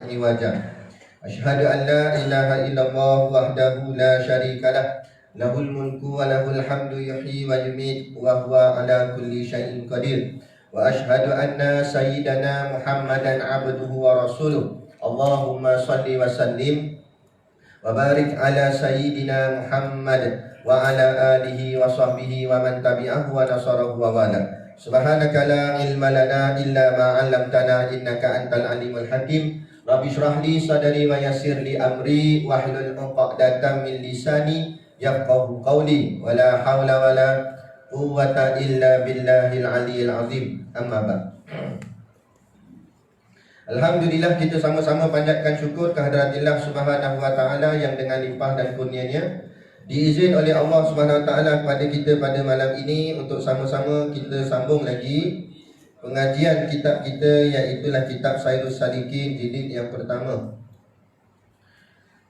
iwaja. Asyhadu an la ilaha illallah wahdahu la syarika lah. Lahul mulku wa lahul hamdu yuhyi wa yumiit wa huwa ala kulli syai'in qadir. Wa asyhadu anna sayyidana Muhammadan abduhu wa rasuluh. Allahumma salli wa sallim wa barik ala sayyidina Muhammad wa ala alihi wa sahbihi wa man tabi'ahu wa nasarahu wa wala. Subhanaka la ilma lana illa ma 'allamtana innaka antal alimul hakim. Rabbi shrah li sadri wa yassir li amri wahlul 'uqdatam min lisani yafqahu qawli wa la haula wa la quwwata illa billahil aliyyil azim. Amma ba'd. Alhamdulillah, kita sama-sama panjatkan syukur kehadirat Subhanahu wa taala yang dengan limpah dan kurnianya diizin oleh Allah Subhanahu wa taala kepada kita pada malam ini untuk sama-sama kita sambung lagi pengajian kitab kita, iaitu kitab Sairus Salikin jilid yang pertama.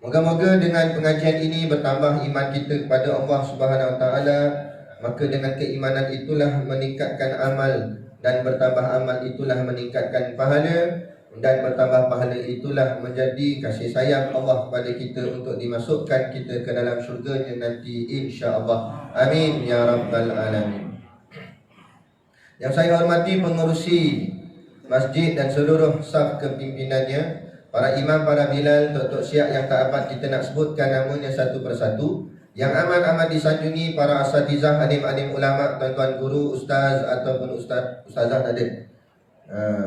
Moga-moga dengan pengajian ini bertambah iman kita kepada Allah Subhanahu wa taala, maka dengan keimanan itulah meningkatkan amal, dan bertambah amal itulah meningkatkan pahala, dan bertambah pahala itulah menjadi kasih sayang Allah kepada kita untuk dimasukkan kita ke dalam syurganya nanti insya-Allah. Amin ya rabbal alamin. Yang saya hormati pengerusi masjid dan seluruh staf kepimpinannya, para imam, para bilal, tok-tok syiah yang tak dapat kita nak sebutkan namanya satu persatu, yang amat-amat disanjungi para asatizah, alim-alim ulama, tuan-tuan guru, ustaz ataupun ustazah ada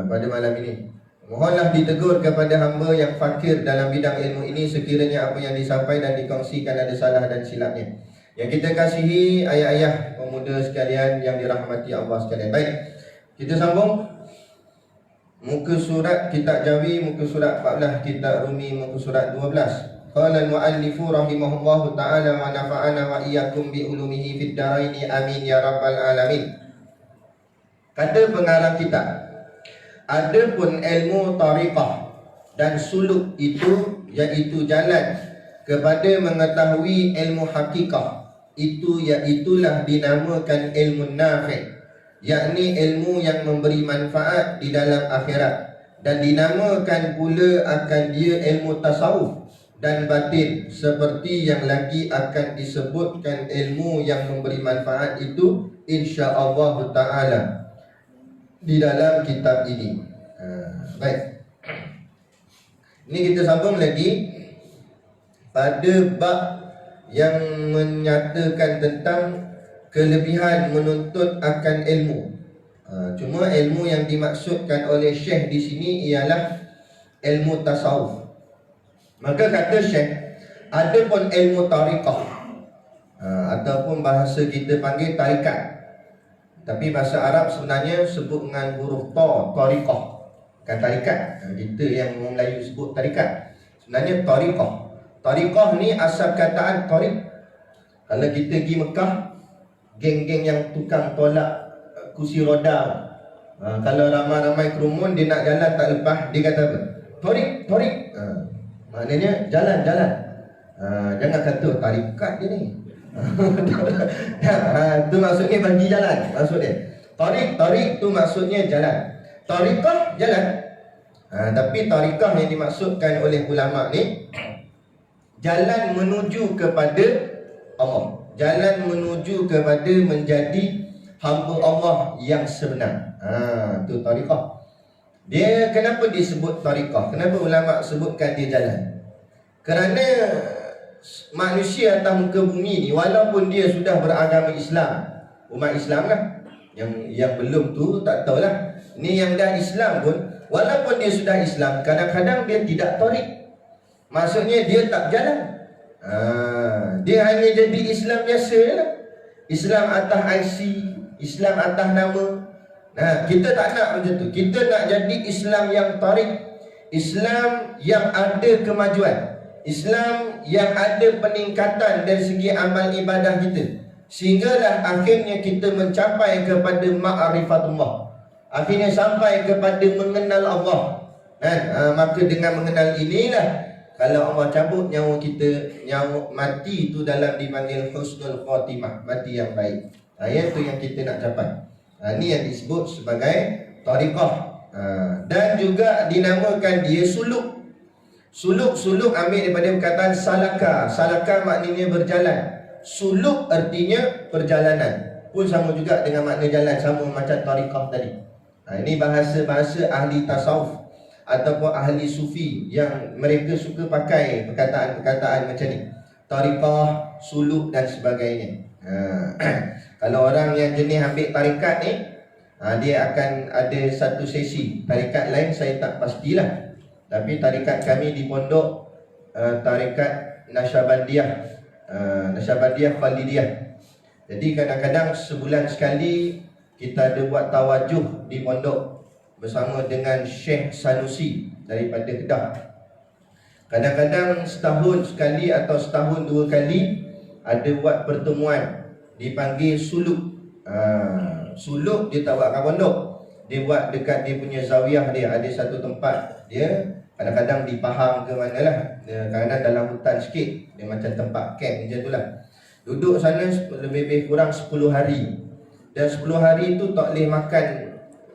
pada malam ini. Mohonlah ditegur kepada hamba yang fakir dalam bidang ilmu ini sekiranya apa yang disampaikan dan dikongsikan ada salah dan silapnya. Yang kita kasihi ayah-ayah pemuda sekalian yang dirahmati Allah sekalian. Baik, kita sambung muka surat kitab Jawi, muka surat 14, kitab Rumi, muka surat 12. Qala al-muallifu rahimahullahu ta'ala wa nafa'ana wa iyyakum bi ulumihi fid dharaini amin ya rabbal alamin. Kata pengarang kitab, adapun ilmu tariqah dan suluk itu, iaitu jalan kepada mengetahui ilmu hakikah, itu iaitulah dinamakan ilmu nafi', yakni ilmu yang memberi manfaat di dalam akhirat, dan dinamakan pula akan dia ilmu tasawuf dan batin, seperti yang lagi akan disebutkan ilmu yang memberi manfaat itu insya-Allah taala di dalam kitab ini. Baik, ini kita sambung lagi pada bab yang menyatakan tentang kelebihan menuntut akan ilmu. Cuma ilmu yang dimaksudkan oleh Syekh di sini ialah ilmu tasawuf. Maka kata Syekh, adapun ilmu tariqah, ataupun bahasa kita panggil tarikat, tapi bahasa Arab sebenarnya sebut dengan huruf ta, tariqah, bukan tarikat. Kita yang orang Melayu sebut tarikat, sebenarnya tariqah. Tariqah ni asal kataan tariq. Kalau kita pergi Mekah, geng-geng yang tukang tolak kursi roda, kalau ramai-ramai kerumun, dia nak jalan tak lepas, dia kata apa? Tariq, tariq. Maknanya jalan-jalan. Jangan kata tarikat dia ni. Tu maksudnya bagi jalan, maksud dia. Tariq tu maksudnya jalan. Tariqah jalan. Tapi tariqah yang dimaksudkan oleh ulama ni jalan menuju kepada Allah, jalan menuju kepada menjadi hamba Allah yang sebenar. Tu tariqah. Dia kenapa disebut tariqah? Kenapa ulama sebutkan dia jalan? Kerana manusia atas muka bumi ni, walaupun dia sudah beragama Islam, umat Islam lah, yang belum tu tak tahulah. Ni yang dah Islam pun, walaupun dia sudah Islam, kadang-kadang dia tidak tariq. Maksudnya dia tak jalan. Dia hanya jadi Islam biasa lah. Islam atas IC, Islam atas nama. Kita tak nak macam tu. Kita nak jadi Islam yang tariq, Islam yang ada kemajuan, Islam yang ada peningkatan dari segi amal ibadah kita, sehinggalah akhirnya kita mencapai kepada ma'rifatullah, akhirnya sampai kepada mengenal Allah. Maka dengan mengenal inilah, kalau Allah cabut nyawa kita, nyawa mati itu dalam dipanggil husnul khatimah, mati yang baik. Itu yang kita nak capai. Ini yang disebut sebagai tariqah. Dan juga dinamakan dia suluk. Suluk ambil daripada perkataan salaka. Salaka maknanya berjalan. Suluk artinya perjalanan. Pun sama juga dengan makna jalan, sama macam tariqah tadi. Ini bahasa-bahasa ahli tasawuf ataupun ahli sufi yang mereka suka pakai perkataan-perkataan macam ni. Tariqah, suluk dan sebagainya. Kalau orang yang jenis ambil tarikat ni, dia akan ada satu sesi. Tarikat lain saya tak pastilah. Tapi tarikat kami di pondok, tarikat Nasyabandiyah, Nasyabandiyah Khalidiyah. Jadi kadang-kadang sebulan sekali kita ada buat tawajuh di pondok bersama dengan Syekh Sanusi daripada Kedah. Kadang-kadang setahun sekali atau setahun dua kali ada buat pertemuan, dipanggil suluk. Suluk dia tak buat kat pondok, dia buat dekat dia punya zawiyah dia. Ada satu tempat dia, kadang-kadang di Pahang ke mana lah, kadang-kadang dalam hutan sikit, dia macam tempat camp macam tu lah. Duduk sana lebih kurang 10 hari. Dan 10 hari tu tak boleh makan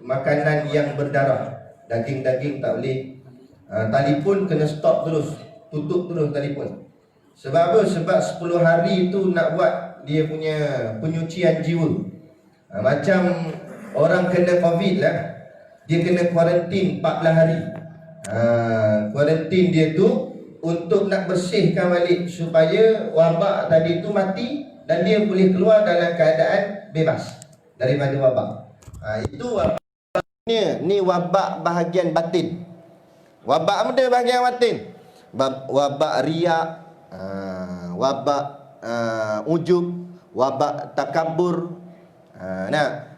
makanan yang berdarah, daging-daging tak boleh. Telefon kena stop terus, tutup terus telefon. Sebab apa? Sebab 10 hari tu nak buat dia punya penyucian jiwa. Macam orang kena COVID lah, dia kena kuarantin 14 hari. Kuarantin dia tu untuk nak bersihkan balik supaya wabak tadi tu mati dan dia boleh keluar dalam keadaan bebas daripada wabak. Itu wabak ni wabak bahagian batin. Wabak apa dia bahagian batin? Wabak riak, wabak ujub, wabak takabur.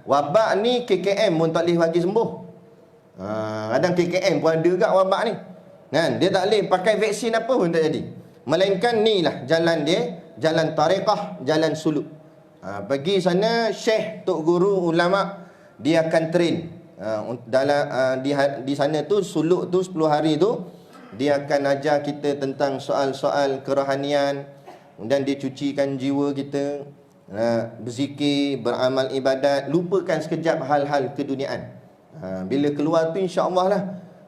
Wabak ni KKM pun tak boleh bagi sembuh. Kadang KKM pun ada juga wabak ni. Dia tak boleh pakai vaksin apa pun tak jadi. Melainkan ni lah jalan dia, jalan tariqah, jalan suluk. Pergi sana syekh, tok guru, ulama, dia akan train. Di sana tu suluk tu 10 hari tu dia akan ajar kita tentang soal-soal kerohanian, dan dia cucikan jiwa kita, berzikir, beramal ibadat, lupakan sekejap hal-hal keduniaan. Bila keluar tu insya-Allah lah,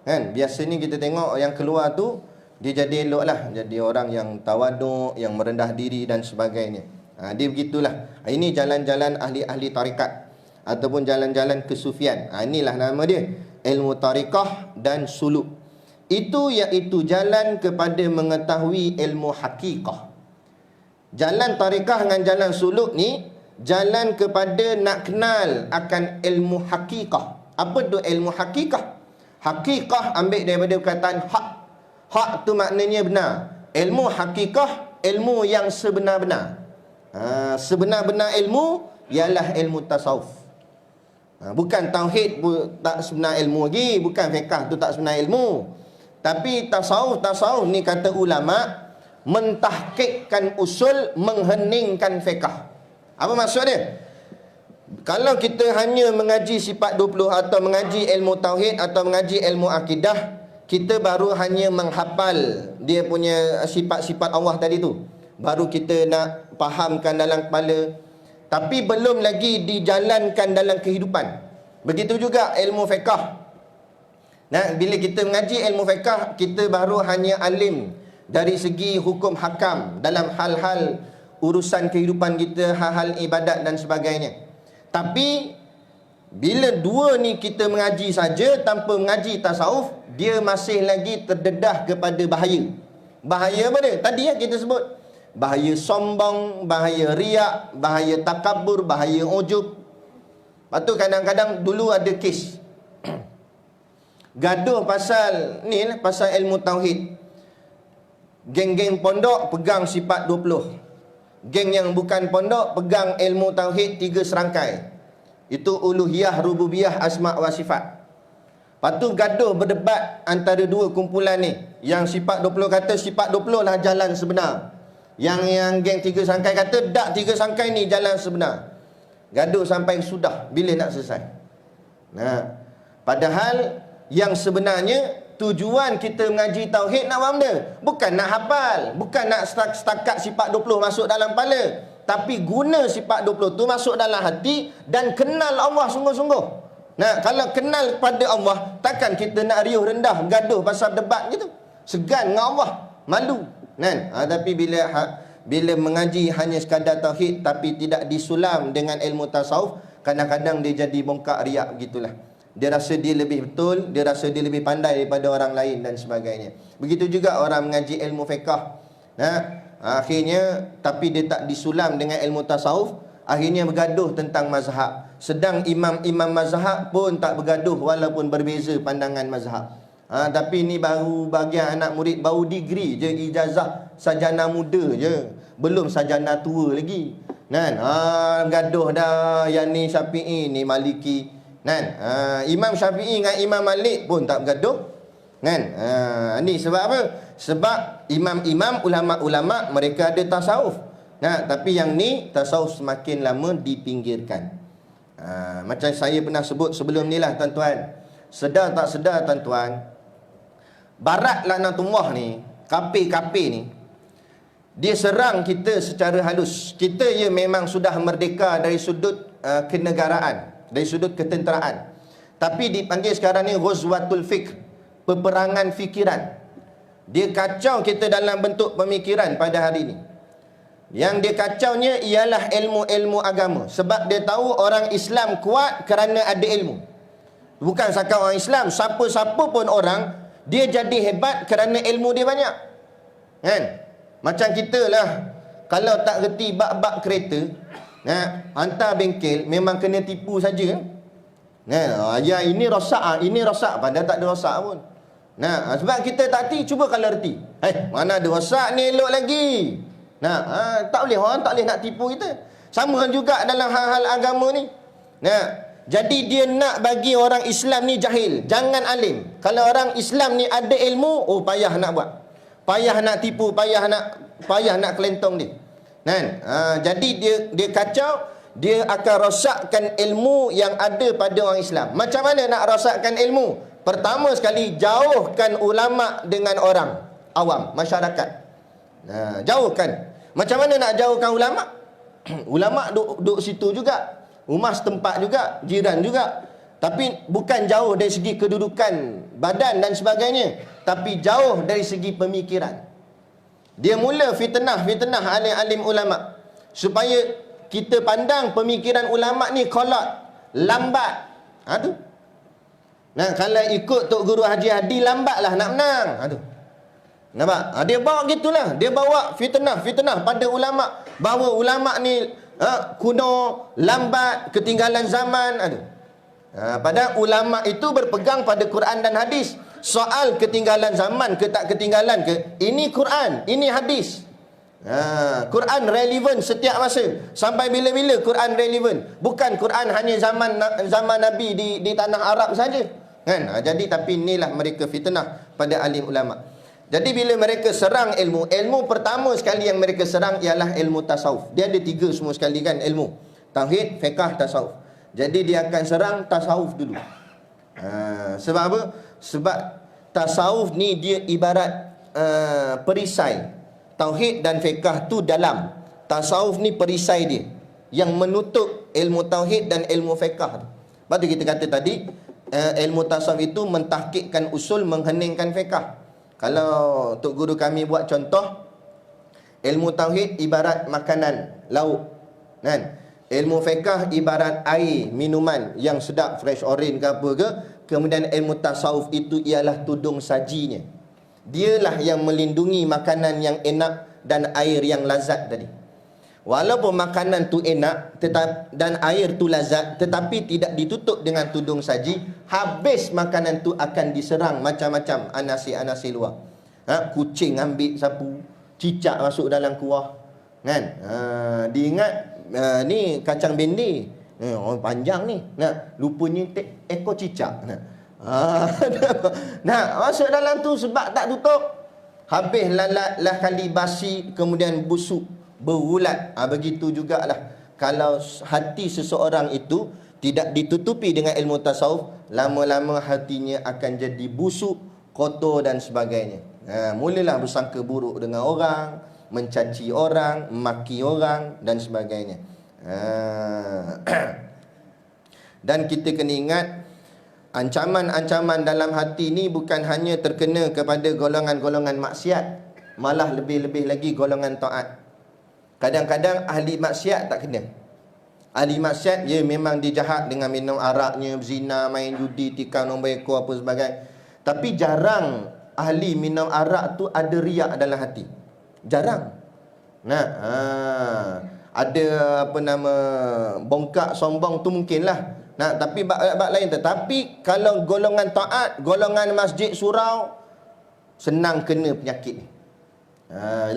kan, biasanya kita tengok yang keluar tu dia jadi elok lah, jadi orang yang tawaduk, yang merendah diri dan sebagainya. Dia begitulah. Ini jalan-jalan ahli-ahli tarikat ataupun jalan-jalan kesufian. Inilah nama dia, ilmu tariqah dan suluk. Itu iaitu jalan kepada mengetahui ilmu hakikah. Jalan tariqah dengan jalan suluk ni jalan kepada nak kenal akan ilmu hakikah. Apa tu ilmu hakikah? Hakikah ambil daripada perkataan hak. Hak tu maknanya benar. Ilmu hakikah, ilmu yang sebenar-benar. Sebenar-benar ilmu ialah ilmu tasawuf. Bukan tauhid tak sebenar ilmu lagi, bukan fiqh tu tak sebenar ilmu. Tapi tasawuf ni kata ulama, mentahqiqkan usul, mengheningkan fiqh. Apa maksud dia? Kalau kita hanya mengaji sifat 20 atau mengaji ilmu tauhid atau mengaji ilmu akidah, kita baru hanya menghafal dia punya sifat-sifat Allah tadi tu, baru kita nak fahamkan dalam kepala, tapi belum lagi dijalankan dalam kehidupan. Begitu juga ilmu fiqh. Bila kita mengaji ilmu fiqh, kita baru hanya alim dari segi hukum hakam dalam hal-hal urusan kehidupan kita, hal-hal ibadat dan sebagainya. Tapi bila dua ni kita mengaji saja tanpa mengaji tasawuf, dia masih lagi terdedah kepada bahaya. Bahaya apa dia? Tadi kita sebut. Bahaya sombong, bahaya riak, bahaya takabur, bahaya ujub. Lepas tu kadang-kadang dulu ada kes gaduh pasal ni lah, pasal ilmu tauhid. Geng-geng pondok pegang sifat 20. Geng yang bukan pondok pegang ilmu tauhid 3 serangkai. Itu uluhiyah, rububiyah, asma' wa sifat. Lepas tu gaduh berdebat antara dua kumpulan ni. Yang sifat 20 kata sifat 20 lah jalan sebenar. Yang geng 3 serangkai kata tak, 3 serangkai ni jalan sebenar. Gaduh sampai sudah, bila nak selesai. Padahal yang sebenarnya tujuan kita mengaji tauhid nak faham dia, bukan nak hafal, bukan nak setakat sifat 20 masuk dalam kepala, tapi guna sifat 20 tu masuk dalam hati dan kenal Allah sungguh-sungguh. Kalau kenal kepada Allah, takkan kita nak riuh rendah gaduh pasal debat gitu. segan dengan Allah, malu kan. Tapi bila mengaji hanya sekadar tauhid tapi tidak disulam dengan ilmu tasawuf, kadang-kadang dia jadi bongkak riak begitulah. Dia rasa dia lebih betul, dia rasa dia lebih pandai daripada orang lain dan sebagainya. Begitu juga orang mengaji ilmu fiqh. Akhirnya tapi dia tak disulam dengan ilmu tasawuf, akhirnya bergaduh tentang mazhab. Sedang imam-imam mazhab pun tak bergaduh walaupun berbeza pandangan mazhab. Tapi ni baru bagian anak murid, baru degree je, ijazah sarjana muda je, belum sarjana tua lagi kan. Gaduh dah, yang ni Syafi'i, ni Maliki kan. Imam Syafi'i dengan Imam Malik pun tak bergaduh kan. Ni sebab apa? Sebab imam-imam, ulama-ulama mereka ada tasawuf. Tapi yang ni tasawuf semakin lama dipinggirkan. Macam saya pernah sebut sebelum ni lah tuan-tuan. Sedar tak sedar tuan-tuan, Barat laknatullah ni, kafir-kafir ni, dia serang kita secara halus. Kita memang sudah merdeka dari sudut kenegaraan, dari sudut ketenteraan. Tapi dipanggil sekarang ni ghazwatul fikr, peperangan fikiran. Dia kacau kita dalam bentuk pemikiran pada hari ini. Yang dia kacaunya ialah ilmu-ilmu agama. Sebab dia tahu orang Islam kuat kerana ada ilmu. Bukan sekadar orang Islam, siapa-siapa pun orang, dia jadi hebat kerana ilmu dia banyak kan. Macam kita lah, kalau tak reti bab-bab kereta, hantar bengkel, memang kena tipu saja ya, ini rosak, ini rosak, padahal tak ada rosak pun. Sebab kita tak reti, cuba kalau reti, mana ada rosak ni, elok lagi. Tak boleh, orang tak boleh nak tipu kita. Sama juga dalam hal-hal agama ni. Jadi dia nak bagi orang Islam ni jahil, jangan alim. Kalau orang Islam ni ada ilmu, payah nak buat, payah nak tipu, payah nak kelentong dia kan. Jadi dia kacau, dia akan rosakkan ilmu yang ada pada orang Islam. Macam mana nak rosakkan ilmu? Pertama sekali, jauhkan ulama dengan orang awam, masyarakat. Jauhkan. Macam mana nak jauhkan ulama? Ulama duduk situ juga, rumah setempat juga, jiran juga. Tapi bukan jauh dari segi kedudukan badan dan sebagainya, tapi jauh dari segi pemikiran. Dia mula fitnah alim-alim ulama, supaya kita pandang pemikiran ulama ni kolot, lambat. Tu. Kalau ikut Tok Guru Haji Hadi, lambatlah nak menang. Tu. Nampak? Dia bawa gitulah. Dia bawa fitnah pada ulama, bahawa ulama ni kuno, lambat, ketinggalan zaman. Padahal ulama itu berpegang pada Quran dan hadis. Soal ketinggalan zaman ke tak ketinggalan ke, ini Quran, ini hadis. Quran relevan setiap masa. Sampai bila-bila Quran relevan. Bukan Quran hanya zaman Nabi di tanah Arab saja kan. Jadi tapi inilah mereka fitnah pada alim ulama. Jadi bila mereka serang ilmu pertama sekali yang mereka serang ialah ilmu tasawuf. Dia ada 3 semua sekali kan, ilmu tauhid, fiqh, tasawuf. Jadi dia akan serang tasawuf dulu. Sebab apa? Sebab tasawuf ni dia ibarat perisai. Tauhid dan fiqh tu dalam, tasawuf ni perisai dia yang menutup ilmu tauhid dan ilmu fiqh. Lepas tu kita kata tadi, ilmu tasawuf itu mentahqiqkan usul, mengheningkan fiqh. Kalau Tok Guru kami buat contoh, ilmu tauhid ibarat makanan, lauk kan. Ilmu fiqh ibarat air, minuman yang sedap, fresh orange ke apa ke. Kemudian ilmu tasawuf itu ialah tudung sajinya. Dialah yang melindungi makanan yang enak dan air yang lazat tadi. Walaupun makanan tu enak dan air tu lazat, tetapi tidak ditutup dengan tudung saji, habis makanan tu akan diserang macam-macam anasi-anasi luar. Kucing ambil sapu, cicak masuk dalam kuah kan. Diingat ni kacang bendi, panjang ni, lupanya ekor cicak. Masuk dalam tu sebab tak tutup, habis lalat lah kali basi, kemudian busuk, berulat. Begitu jugalah kalau hati seseorang itu tidak ditutupi dengan ilmu tasawuf, lama-lama hatinya akan jadi busuk, kotor dan sebagainya. Mulalah bersangka buruk dengan orang, mencaci orang, maki orang dan sebagainya. Dan kita kena ingat, Ancaman-ancaman dalam hati ni bukan hanya terkena kepada golongan-golongan maksiat, malah lebih-lebih lagi golongan taat. Kadang-kadang ahli maksiat tak kena. Ahli maksiat, ya memang dia jahat dengan minum araknya, berzina, main judi, tikam nombor ekor apa sebagainya. Tapi jarang ahli minum arak tu ada riak dalam hati. Jarang. Nah, ada apa nama, bongkak sombong tu mungkinlah. Nah, tapi bab lain. Tetapi kalau golongan taat, golongan masjid surau, senang kena penyakit ni.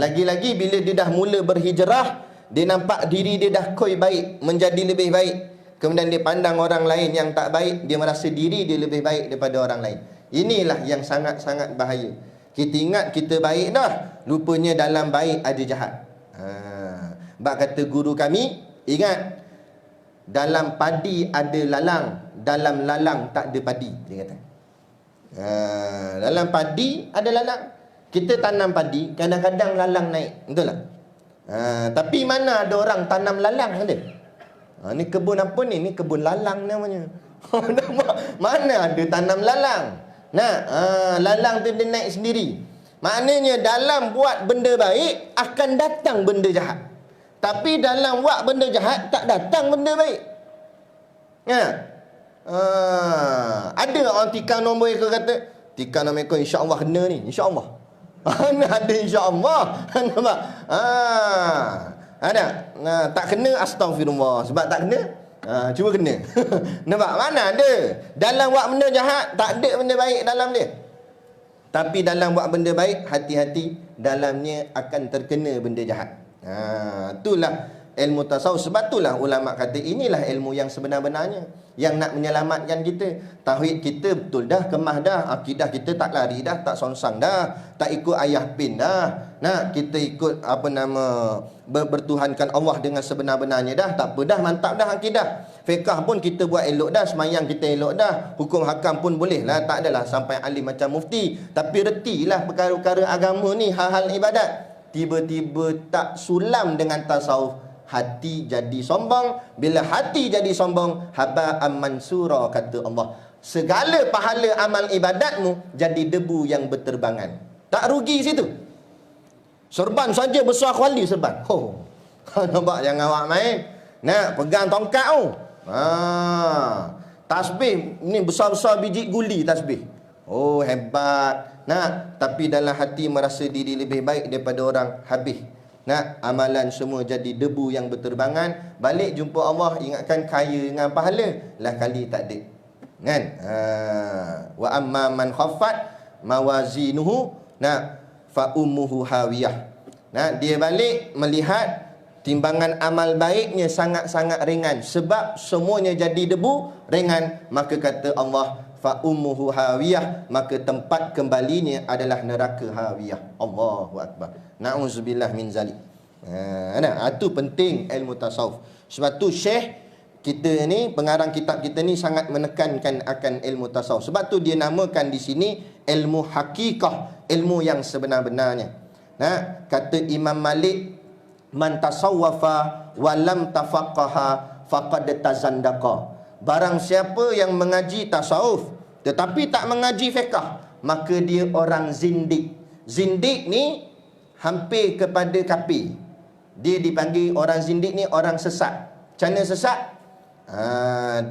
Lagi-lagi bila dia dah mula berhijrah, dia nampak diri dia dah koi baik, menjadi lebih baik. Kemudian dia pandang orang lain yang tak baik, dia merasa diri dia lebih baik daripada orang lain. Inilah yang sangat-sangat bahaya. Kita ingat kita baik dah, rupanya dalam baik ada jahat. Bab kata guru kami, ingat, dalam padi ada lalang, dalam lalang tak ada padi, dia kata. Dalam padi ada lalang. Kita tanam padi, kadang-kadang lalang naik, betul tak? Tapi mana ada orang tanam lalang ada? Ni kebun apa ni? Ni kebun lalang namanya. Mana ada tanam lalang? Lalang tu dia naik sendiri. Maknanya dalam buat benda baik akan datang benda jahat. Tapi dalam buat benda jahat tak datang benda baik. Ada orang tikam nombor ekor kata, tikam nombor ekor insya-Allah kena ni, insya-Allah. Ada insya-Allah. Nampak? Ada. Tak kena, astagfirullah. Sebab tak kena, cuba kena. Nampak? Mana ada? Dalam buat benda jahat tak ada benda baik dalam dia. Tapi dalam buat benda baik, hati-hati, dalamnya akan terkena benda jahat. Itulah ilmu tasawuf. Sebab itulah ulama kata inilah ilmu yang sebenar-benarnya, yang nak menyelamatkan kita. Tauhid kita betul dah, kemah dah, akidah kita tak lari dah, tak songsang dah, tak ikut ayah pin dah. Kita ikut apa nama, bertuhankan Allah dengan sebenar-benarnya dah. Tak apa dah, mantap dah akidah. Fiqah pun kita buat elok dah, semayang kita elok dah, hukum hakam pun boleh lah, tak adalah sampai alim macam mufti. Tapi retilah perkara-perkara agama ni, hal-hal ibadat. Tiba-tiba tak sulam dengan tasawuf, hati jadi sombong. Bila hati jadi sombong, haba'an mansura, kata Allah. Segala pahala amal ibadatmu jadi debu yang berterbangan. Tak rugi situ. Serban saja besar kuali serban. Nampak, jangan awak main. Pegang tongkat tu. Tasbih ni besar-besar biji guli tasbih. Hebat. Tapi dalam hati merasa diri lebih baik daripada orang, habis. Amalan semua jadi debu yang berterbangan. Balik jumpa Allah, ingatkan kaya dengan pahala, lah kali tak ada. Kan? Wa amma man khaffat mawazinuhu fa ummuhu hawiyah. Dia balik melihat timbangan amal baiknya sangat-sangat ringan, sebab semuanya jadi debu ringan. Maka kata Allah, fa ummuhu hawiyah, maka tempat kembalinya adalah neraka hawiyah. Allahu akbar. Na'udzubillah min zalik. Itu penting ilmu tasawuf. Sebab tu Syekh kita ni, pengarang kitab kita ni sangat menekankan akan ilmu tasawuf. Sebab tu dia namakan di sini ilmu hakikah, ilmu yang sebenar-benarnya. Kata Imam Malik, man tasawwafa wa lam tafaqqaha faqad tazandaqa. Barang siapa yang mengaji tasawuf tetapi tak mengaji fiqh, maka dia orang zindik. Zindik ni hampir kepada kafir. Dia dipanggil orang zindik ni orang sesat. Macam mana sesat?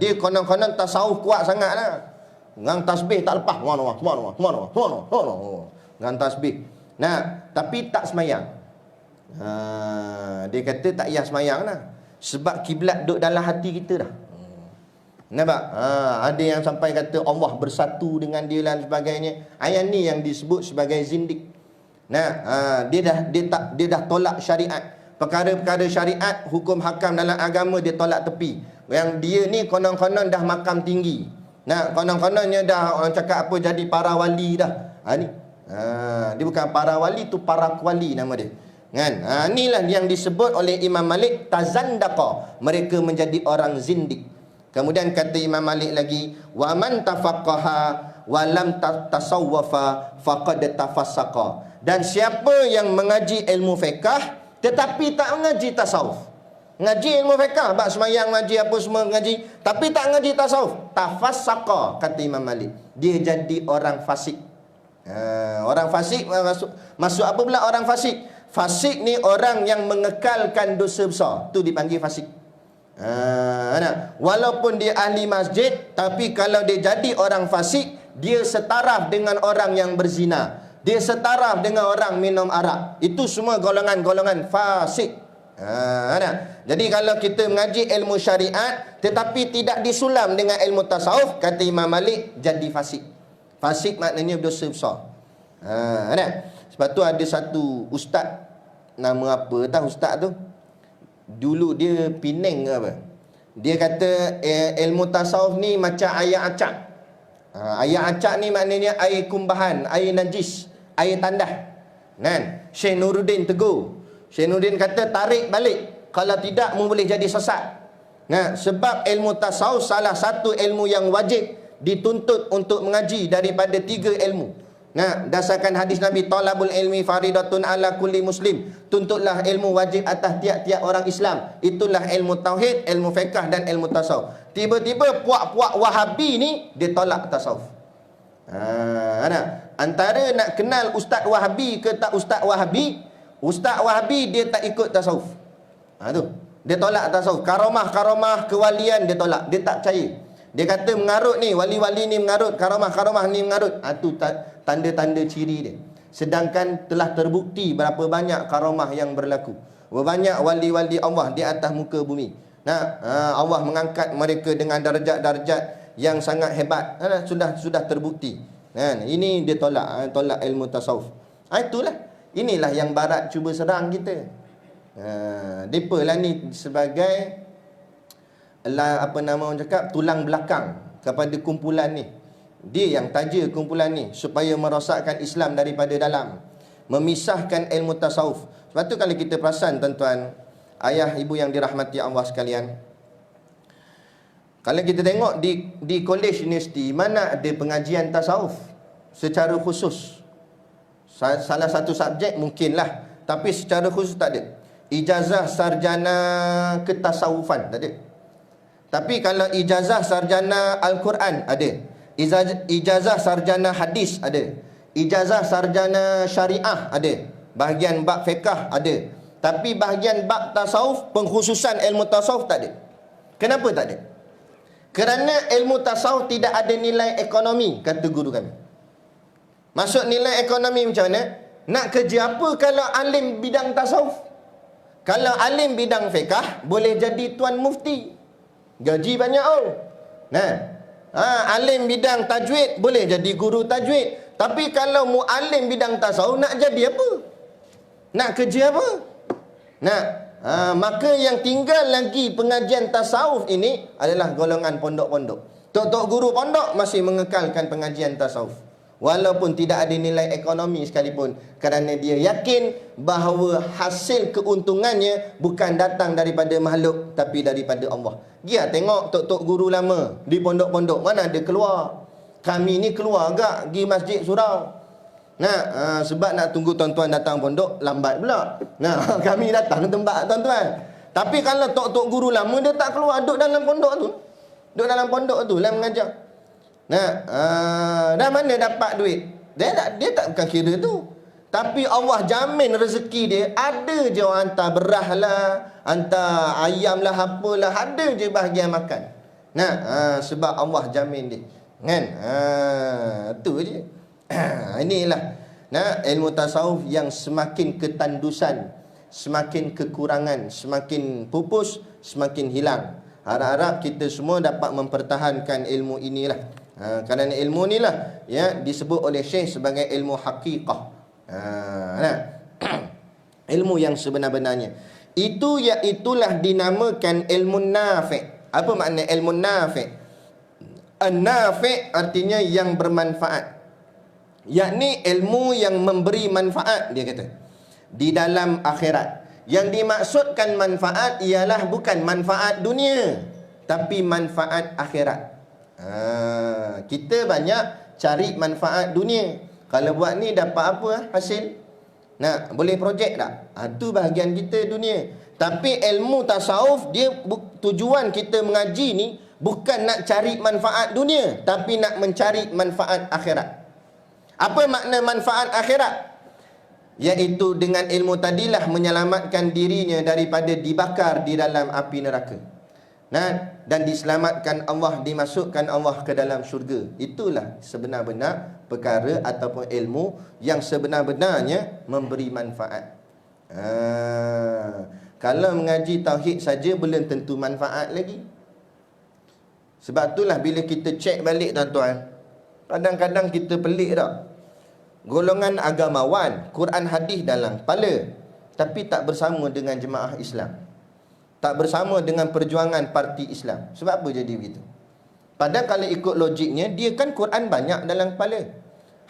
Dia konon-konon tasawuf kuat sangat lah. Dengan tasbih tak lepas. Dengan tasbih. Tapi tak semayang. Dia kata tak payah semayang lah, sebab kiblat duduk dalam hati kita dah. Nampak? Ada yang sampai kata Allah bersatu dengan dia dan sebagainya. Ayat ni yang disebut sebagai zindik. Dia dah tolak syariat. Perkara-perkara syariat, hukum hakam dalam agama dia tolak tepi. Yang dia ni konon-konon dah makam tinggi. Konon-kononnya dah orang cakap apa jadi para wali dah. Dia bukan para wali, tu para kuali nama dia. Kan? Inilah yang disebut oleh Imam Malik tazandaqa. Mereka menjadi orang zindik. Kemudian kata Imam Malik lagi, wa man tafaqqaha wa lam tasawwafa faqad tafassaqa. Dan siapa yang mengaji ilmu fiqh tetapi tak mengaji tasawuf. Ngaji ilmu fiqh, bab semayang, ngaji apa semua ngaji, tapi tak ngaji tasawuf. Tafassaqa, kata Imam Malik. Dia jadi orang fasik. Orang fasik masuk apa pula orang fasik? Fasik ni orang yang mengekalkan dosa besar. Tu dipanggil fasik. Walaupun dia ahli masjid, tapi kalau dia jadi orang fasik, dia setaraf dengan orang yang berzina, dia setaraf dengan orang minum arak. Itu semua golongan-golongan fasik. Jadi kalau kita mengaji ilmu syariat tetapi tidak disulam dengan ilmu tasawuf, kata Imam Malik, jadi fasik. Fasik maknanya dosa besar. Sebab tu ada satu ustaz, nama apa tahu ustaz tu, dulu dia Penang ke apa, dia kata ilmu tasawuf ni macam air acak. Air acak ni maknanya air kumbahan, air najis, air tandah. Kan? Syekh Nuruddin tegur. Syekh Nuruddin kata tarik balik, kalau tidak mu boleh jadi sesat. Sebab ilmu tasawuf salah satu ilmu yang wajib dituntut untuk mengaji daripada 3 ilmu. Dasarkan hadis Nabi, talabul ilmi faridatun ala kulli muslim. Tuntutlah ilmu wajib atas tiap-tiap orang Islam. Itulah ilmu tauhid, ilmu fiqh dan ilmu tasawuf. Tiba-tiba puak-puak Wahabi ni dia tolak tasawuf. Antara nak kenal Ustaz Wahabi ke tak Ustaz Wahabi, Ustaz Wahabi dia tak ikut tasawuf. Tu dia tolak tasawuf. Karamah-karamah kewalian dia tolak, dia tak percaya. Dia kata mengarut ni, wali-wali ni mengarut, karamah-karamah ni mengarut. Itu tanda-tanda ciri dia. Sedangkan telah terbukti berapa banyak karamah yang berlaku, berapa banyak wali-wali Allah di atas muka bumi. Allah mengangkat mereka dengan darjat-darjat yang sangat hebat. Sudah terbukti. Ini dia tolak ilmu tasawuf. Itulah, inilah yang barat cuba serang kita. Depa lah ni sebagai apa nama orang cakap, tulang belakang kepada kumpulan ni. Dia yang taja kumpulan ni supaya merosakkan Islam daripada dalam, memisahkan ilmu tasawuf. Sebab tu kalau kita perasan tuan-tuan, ayah ibu yang dirahmati Allah sekalian, kalau kita tengok di college universiti, mana ada pengajian tasawuf secara khusus? Salah satu subjek mungkinlah, tapi secara khusus tak ada. Ijazah sarjana ketasawufan tak ada. Tapi kalau ijazah sarjana Al-Quran ada, ijazah sarjana hadis ada, ijazah sarjana syariah ada, bahagian bab fiqh ada. Tapi bahagian bab tasawuf, pengkhususan ilmu tasawuf tak ada. Kenapa tak ada? Kerana ilmu tasawuf tidak ada nilai ekonomi, kata guru kami. Maksud nilai ekonomi macam mana? Nak kerja apa kalau alim bidang tasawuf? Kalau alim bidang fiqh boleh jadi tuan mufti, gaji banyak alim bidang tajwid boleh jadi guru tajwid. Tapi kalau mualim bidang tasawuf, nak jadi apa? Nak kerja apa? Maka yang tinggal lagi pengajian tasawuf ini adalah golongan pondok-pondok. Tok-tok guru pondok masih mengekalkan pengajian tasawuf, walaupun tidak ada nilai ekonomi sekalipun, kerana dia yakin bahawa hasil keuntungannya bukan datang daripada makhluk tapi daripada Allah. Dia tengok tok-tok guru lama di pondok-pondok, mana ada keluar. Kami ni keluar agak pergi masjid surau. Sebab nak tunggu tuan-tuan datang pondok lambat pula. Kami datang tempat tuan-tuan. Tapi kalau tok-tok guru lama, dia tak keluar, duduk dalam pondok tu. Duduk dalam pondok tu lah mengajar. Dah mana dapat duit? Dia tak bukan kira tu. Tapi Allah jamin rezeki dia. Ada je orang hantar berah lah, hantar ayam lah, apalah, ada je bahagian makan. Sebab Allah jamin dia. Kan? Tu je. Inilah ilmu tasawuf yang semakin ketandusan, semakin kekurangan, semakin pupus, semakin hilang. Harap-harap kita semua dapat mempertahankan ilmu inilah. Kerana ilmu inilah disebut oleh Syekh sebagai ilmu hakikah. Ilmu yang sebenar-benarnya. Itulah dinamakan ilmu nafi'. Apa makna ilmu nafi'? An-nafi' artinya yang bermanfaat, yakni ilmu yang memberi manfaat, dia kata, di dalam akhirat. Yang dimaksudkan manfaat ialah bukan manfaat dunia, tapi manfaat akhirat. Kita banyak cari manfaat dunia. Kalau buat ni dapat apa hasil? Boleh projek tak? Itu bahagian kita dunia. Tapi ilmu tasawuf, dia tujuan kita mengaji ni bukan nak cari manfaat dunia, tapi nak mencari manfaat akhirat. Apa makna manfaat akhirat? Iaitu dengan ilmu tadilah menyelamatkan dirinya daripada dibakar di dalam api neraka. Nah, dan diselamatkan Allah, dimasukkan Allah ke dalam syurga. Itulah sebenar-benar perkara ataupun ilmu yang sebenar-benarnya memberi manfaat. Kalau mengaji tauhid saja belum tentu manfaat lagi. Sebab itulah bila kita cek balik tuan-tuan, kadang-kadang kita pelik tak? Golongan agamawan, Quran hadis dalam kepala, tapi tak bersama dengan jemaah Islam, tak bersama dengan perjuangan parti Islam. Sebab apa jadi begitu? Padahal kalau ikut logiknya, dia kan Quran banyak dalam kepala,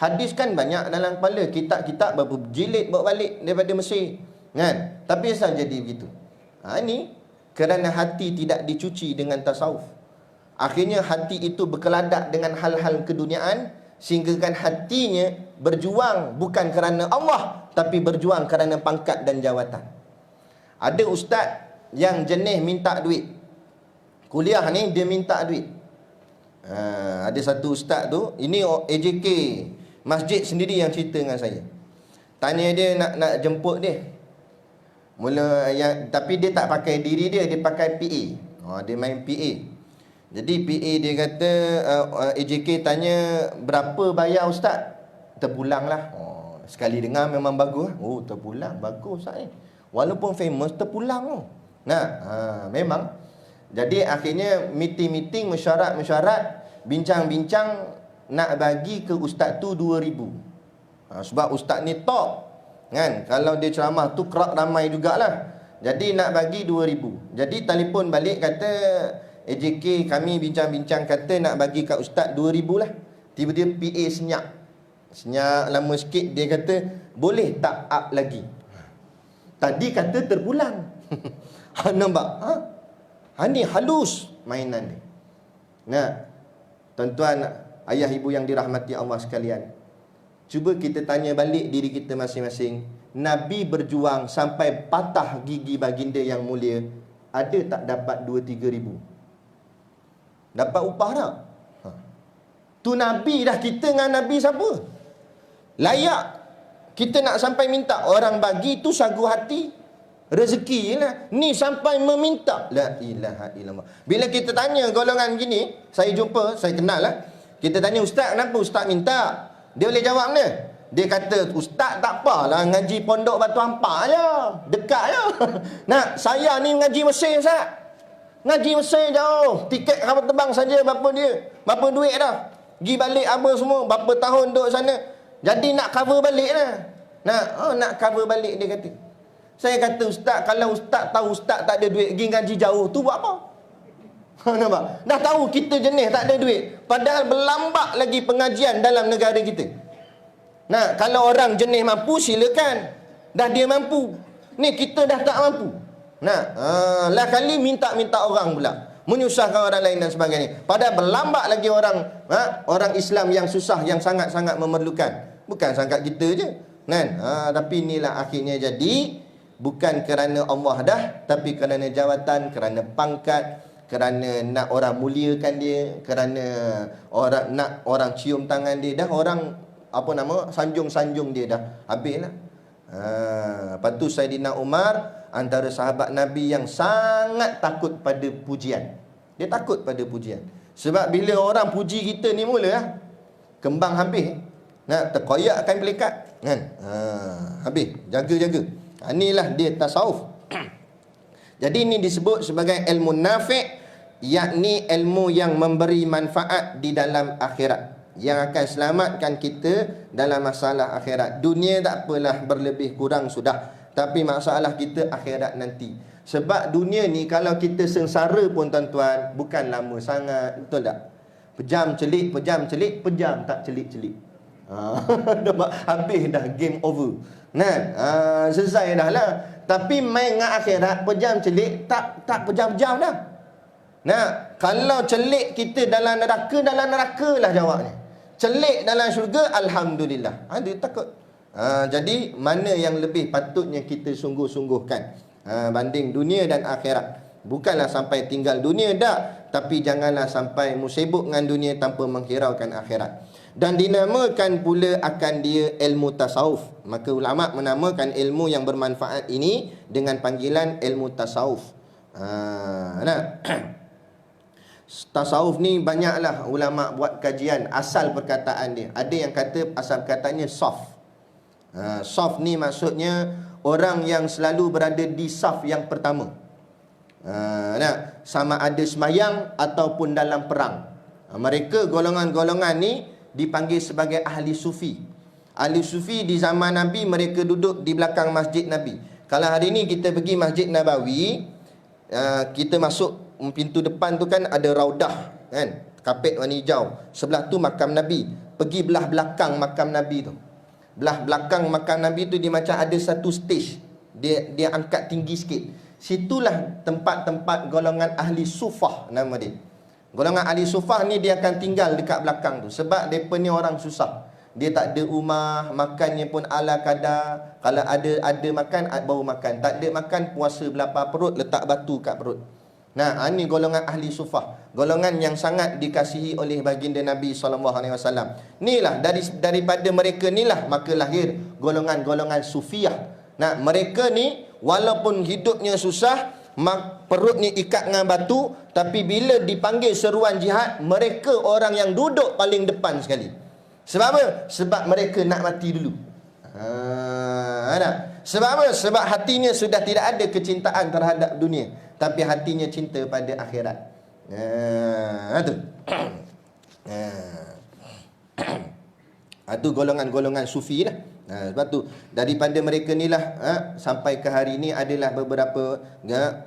hadis kan banyak dalam kepala, kitab-kitab berapa jilid bawa balik daripada Mesir, kan? Tapi asal jadi begitu? Ini kerana hati tidak dicuci dengan tasawuf. Akhirnya hati itu berkeladak dengan hal-hal keduniaan, sehinggakan hatinya berjuang bukan kerana Allah, tapi berjuang kerana pangkat dan jawatan. Ada ustaz yang jenis minta duit. Kuliah ni dia minta duit. Ada satu ustaz tu, ini AJK masjid sendiri yang cerita dengan saya. Tanya dia nak jemput dia. Tapi dia tak pakai diri dia pakai PA. Dia main PA. Jadi PA dia kata, AJK tanya berapa bayar ustaz? Terpulang lah. Sekali dengar memang bagus. Terpulang, bagus ustaz ni. Walaupun famous, terpulang. Memang. Jadi akhirnya meeting-meeting, mesyuarat, bincang-bincang nak bagi ke ustaz tu 2,000. Sebab ustaz ni top, kan? Kalau dia ceramah tu kerak ramai jugalah. Jadi nak bagi 2,000. Jadi telefon balik kata, AJK kami bincang-bincang kata nak bagi kat ustaz 2,000 lah. Tiba-tiba PA senyap lama sikit, dia kata boleh tak up lagi. Tadi kata terpulang. Nampak? Ni halus mainan dia. Tuan-tuan, ayah ibu yang dirahmati Allah sekalian, cuba kita tanya balik diri kita masing-masing. Nabi berjuang sampai patah gigi baginda yang mulia, ada tak dapat 2-3 ribu? Dapat upah tak? Tu Nabi dah, kita dengan Nabi siapa? Layak kita nak sampai minta orang bagi tu sagu hati, rezeki je lah. Ni sampai meminta. La ilaha illallah. Bila kita tanya golongan gini, saya jumpa, saya kenal lah. Kita tanya, ustaz kenapa ustaz minta? Dia boleh jawab mana? Dia kata, ustaz tak apalah, ngaji pondok Batu Ampar je, dekat je. Saya ni ngaji Mesir ustaz. Ngaji Mesir jauh. Tiket kapal terbang saja berapa dia? Berapa duit dah? Pergi balik apa semua, berapa tahun duduk sana. Jadi nak cover balik lah. Nak cover balik dia kata. Saya kata, ustaz, kalau ustaz tahu ustaz tak ada duit, pergi ngaji jauh tu buat apa? Nampak? Dah tahu kita jenis tak ada duit, padahal berlambak lagi pengajian dalam negara kita. Kalau orang jenis mampu silakan. Dah dia mampu. Ni kita dah tak mampu. Lah kali minta-minta orang pula, menyusahkan orang lain dan sebagainya. Padahal berlambak lagi orang orang Islam yang susah, yang sangat-sangat memerlukan. Bukan sangkat kita je, kan? Tapi inilah akhirnya jadi, bukan kerana Allah dah, tapi kerana jawatan, kerana pangkat, kerana nak orang muliakan dia, kerana orang nak orang cium tangan dia, dah orang sanjung-sanjung dia dah habislah. Lepas tu Saidina Umar antara sahabat Nabi yang sangat takut pada pujian. Dia takut pada pujian. Sebab bila orang puji kita ni mula kembang habis, terkoyakkan pelikat, kan? Habis, jaga-jaga. Inilah dia tasawuf. Jadi ini disebut sebagai ilmu nafi', yakni ilmu yang memberi manfaat di dalam akhirat, yang akan selamatkan kita dalam masalah akhirat. Dunia tak apalah, berlebih kurang sudah, tapi masalah kita akhirat nanti. Sebab dunia ni kalau kita sengsara pun tuan-tuan, bukan lama sangat, betul tak? Pejam celik, pejam tak celik-celik. Habis dah, game over. Selesai dah lah. Tapi main dengan akhirat, pejam celik, tak pejam-pejam dah. Kalau celik kita dalam neraka lah jawabnya. Celik dalam syurga, alhamdulillah. Dia takut. Jadi mana yang lebih patutnya kita sungguh-sungguhkan? banding dunia dan akhirat. Bukanlah sampai tinggal dunia dak, tapi janganlah sampai musibuk dengan dunia tanpa menghiraukan akhirat. Dan dinamakan pula akan dia ilmu tasawuf. Maka ulama menamakan ilmu yang bermanfaat ini dengan panggilan ilmu tasawuf. Tasawuf ni banyaklah ulama buat kajian asal perkataan dia. Ada yang kata asal perkataannya soft. Soft ni maksudnya orang yang selalu berada di saf yang pertama. Sama ada semayang ataupun dalam perang. Mereka golongan-golongan ni dipanggil sebagai ahli sufi. Ahli sufi di zaman Nabi, mereka duduk di belakang masjid Nabi. Kalau hari ni kita pergi Masjid Nabawi, kita masuk pintu depan tu kan ada raudah kan, kapet warna hijau. Sebelah tu makam Nabi. Pergi belah belakang makam Nabi tu. Belah belakang makam Nabi tu dia macam ada satu stage. Dia angkat tinggi sikit. Situlah tempat-tempat golongan ahli sufah nama dia. Golongan ahli sufah ni dia akan tinggal dekat belakang tu. Sebab mereka ni orang susah. Dia tak ada rumah, makannya pun ala kadar. Kalau ada makan, baru makan. Tak ada makan, puasa belapar perut, letak batu kat perut. Nah, ini golongan ahli sufah. Golongan yang sangat dikasihi oleh baginda Nabi SAW. Inilah, daripada mereka inilah maka lahir golongan-golongan sufiah. Nah, mereka ni walaupun hidupnya susah, perutnya ikat dengan batu, tapi bila dipanggil seruan jihad, mereka orang yang duduk paling depan sekali. Sebab apa? Sebab mereka nak mati dulu. Sebab apa? Sebab hatinya sudah tidak ada kecintaan terhadap dunia, tapi hatinya cinta pada akhirat. Itu. Itu golongan-golongan sufi lah. Sebab tu daripada mereka ni lah sampai ke hari ni adalah beberapa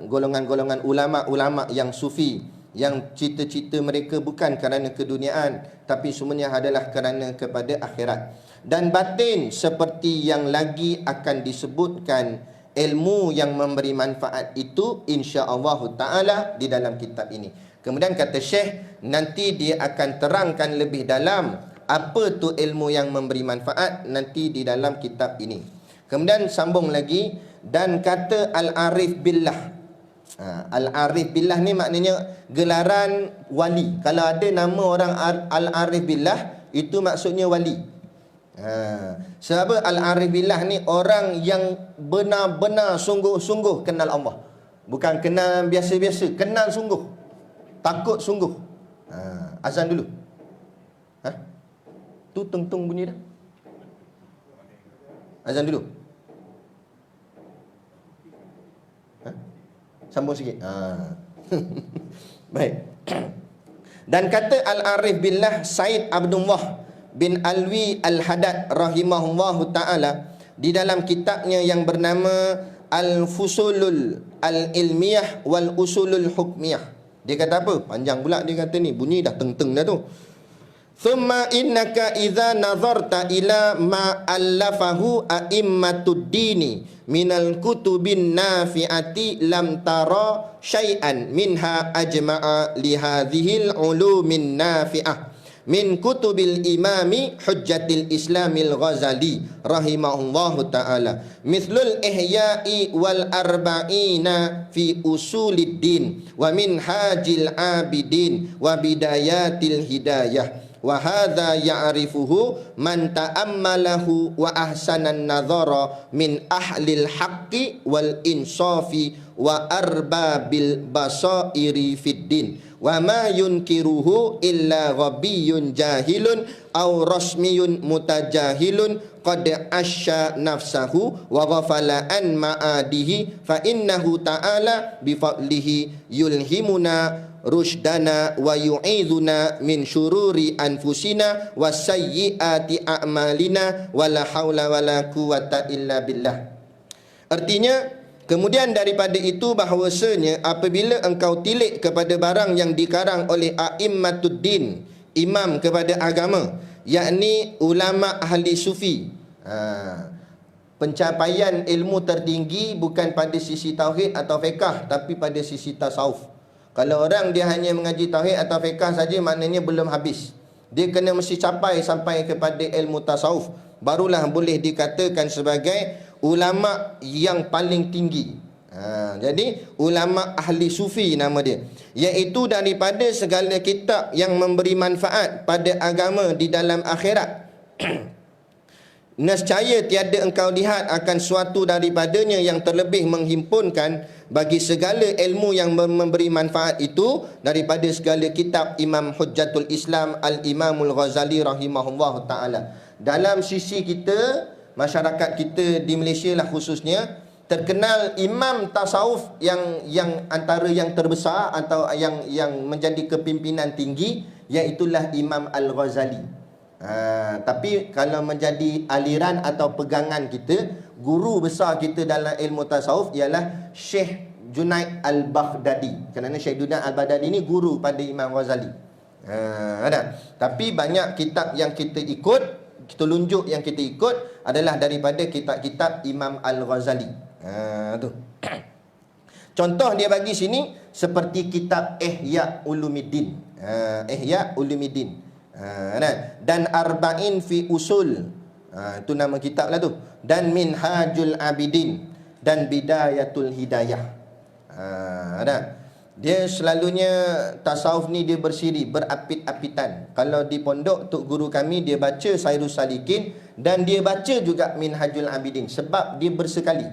golongan-golongan ulama-ulama yang sufi, yang cita-cita mereka bukan kerana keduniaan, tapi semuanya adalah kerana kepada akhirat. Dan batin seperti yang lagi akan disebutkan ilmu yang memberi manfaat itu insya-Allah taala di dalam kitab ini. Kemudian kata Syekh, nanti dia akan terangkan lebih dalam apa tu ilmu yang memberi manfaat nanti di dalam kitab ini. Kemudian sambung lagi, dan kata al-arif billah. Al-arif billah ni maknanya gelaran wali. Kalau ada nama orang al-arif billah, itu maksudnya wali. Sebab al-arif billah ni orang yang benar-benar sungguh-sungguh kenal Allah. Bukan kenal biasa-biasa, kenal sungguh, takut sungguh. Azan dulu. Tu tung-tung bunyi dah. Azan dulu. Sambung sikit. Baik. Dan kata Al-Arif Billah Said Abdullah bin Alwi Al-Haddad rahimahullahu ta'ala di dalam kitabnya yang bernama Al-Fusulul Al-Ilmiyah Wal-Usulul Hukmiyah. Dia kata apa? Panjang pula dia kata ni. Bunyi dah teng-teng dah tu. Thumma innaka idza nazarta ila ma allafahu a'immatud dini minal kutubin nafi'ati lam tara syai'an minha ajma'a li hadhil ulumin nafi'ah min kutubil imami hujjatil islamil ghazali rahimahullahu ta'ala mithlul ihya'i wal arba'ina fi usuliddin wa min hajil abidin wa bidayatil hidayah. Wa hadza ya'rifuhu man ta'ammalahu wa ahsanan nadhara min ahlil haqqi wal insafi wa arbabil basairi fid din wa ma yunkiruhu illa ghabiyyun jahilun aw rasmiyun mutajahilun qad asya nafsahu wa ghafala an ma'adihi fa innahu ta'ala bi fadlihi yulhimuna rushdana wa yu'idhuna min syururi anfusina wa sayyiati a'malina wala haula wala quwata illa billah. Artinya, kemudian daripada itu bahawasanya apabila engkau tilik kepada barang yang dikarang oleh a'immatud din, imam kepada agama, yakni ulama ahli sufi, pencapaian ilmu tertinggi bukan pada sisi tauhid atau fiqh, tapi pada sisi tasawuf. Kalau orang dia hanya mengaji tauhid atau fiqh saja, maknanya belum habis. Dia kena mesti capai sampai kepada ilmu tasawuf, barulah boleh dikatakan sebagai ulama yang paling tinggi. Jadi ulama ahli sufi nama dia, iaitu daripada segala kitab yang memberi manfaat pada agama di dalam akhirat. Nescaya tiada engkau lihat akan suatu daripadanya yang terlebih menghimpunkan bagi segala ilmu yang memberi manfaat itu daripada segala kitab Imam Hujjatul Islam Al-Imamul Ghazali rahimahullah ta'ala. Dalam sisi kita, masyarakat kita di Malaysia lah khususnya, terkenal imam tasawuf yang antara yang terbesar atau yang menjadi kepimpinan tinggi, iaitulah Imam Al-Ghazali. Tapi kalau menjadi aliran atau pegangan kita, guru besar kita dalam ilmu tasawuf ialah Syekh Junaid Al-Baghdadi. Kerana Syekh Junaid Al-Baghdadi ni guru pada Imam Ghazali. Tapi banyak kitab yang kita ikut, telunjuk yang kita ikut adalah daripada kitab-kitab Imam Al-Ghazali. Tu. Contoh dia bagi sini seperti kitab Ihya Ulumuddin. Ihya Ulumuddin. Dan Arba'in fi Usul. Itu nama kitab lah tu. Dan Minhajul Abidin dan Bidayatul Hidayah. Dia selalunya tasawuf ni dia bersiri, berapit-apitan. Kalau di pondok tok guru kami dia baca Sairus Salikin dan dia baca juga Minhajul Abidin sebab dia bersekali.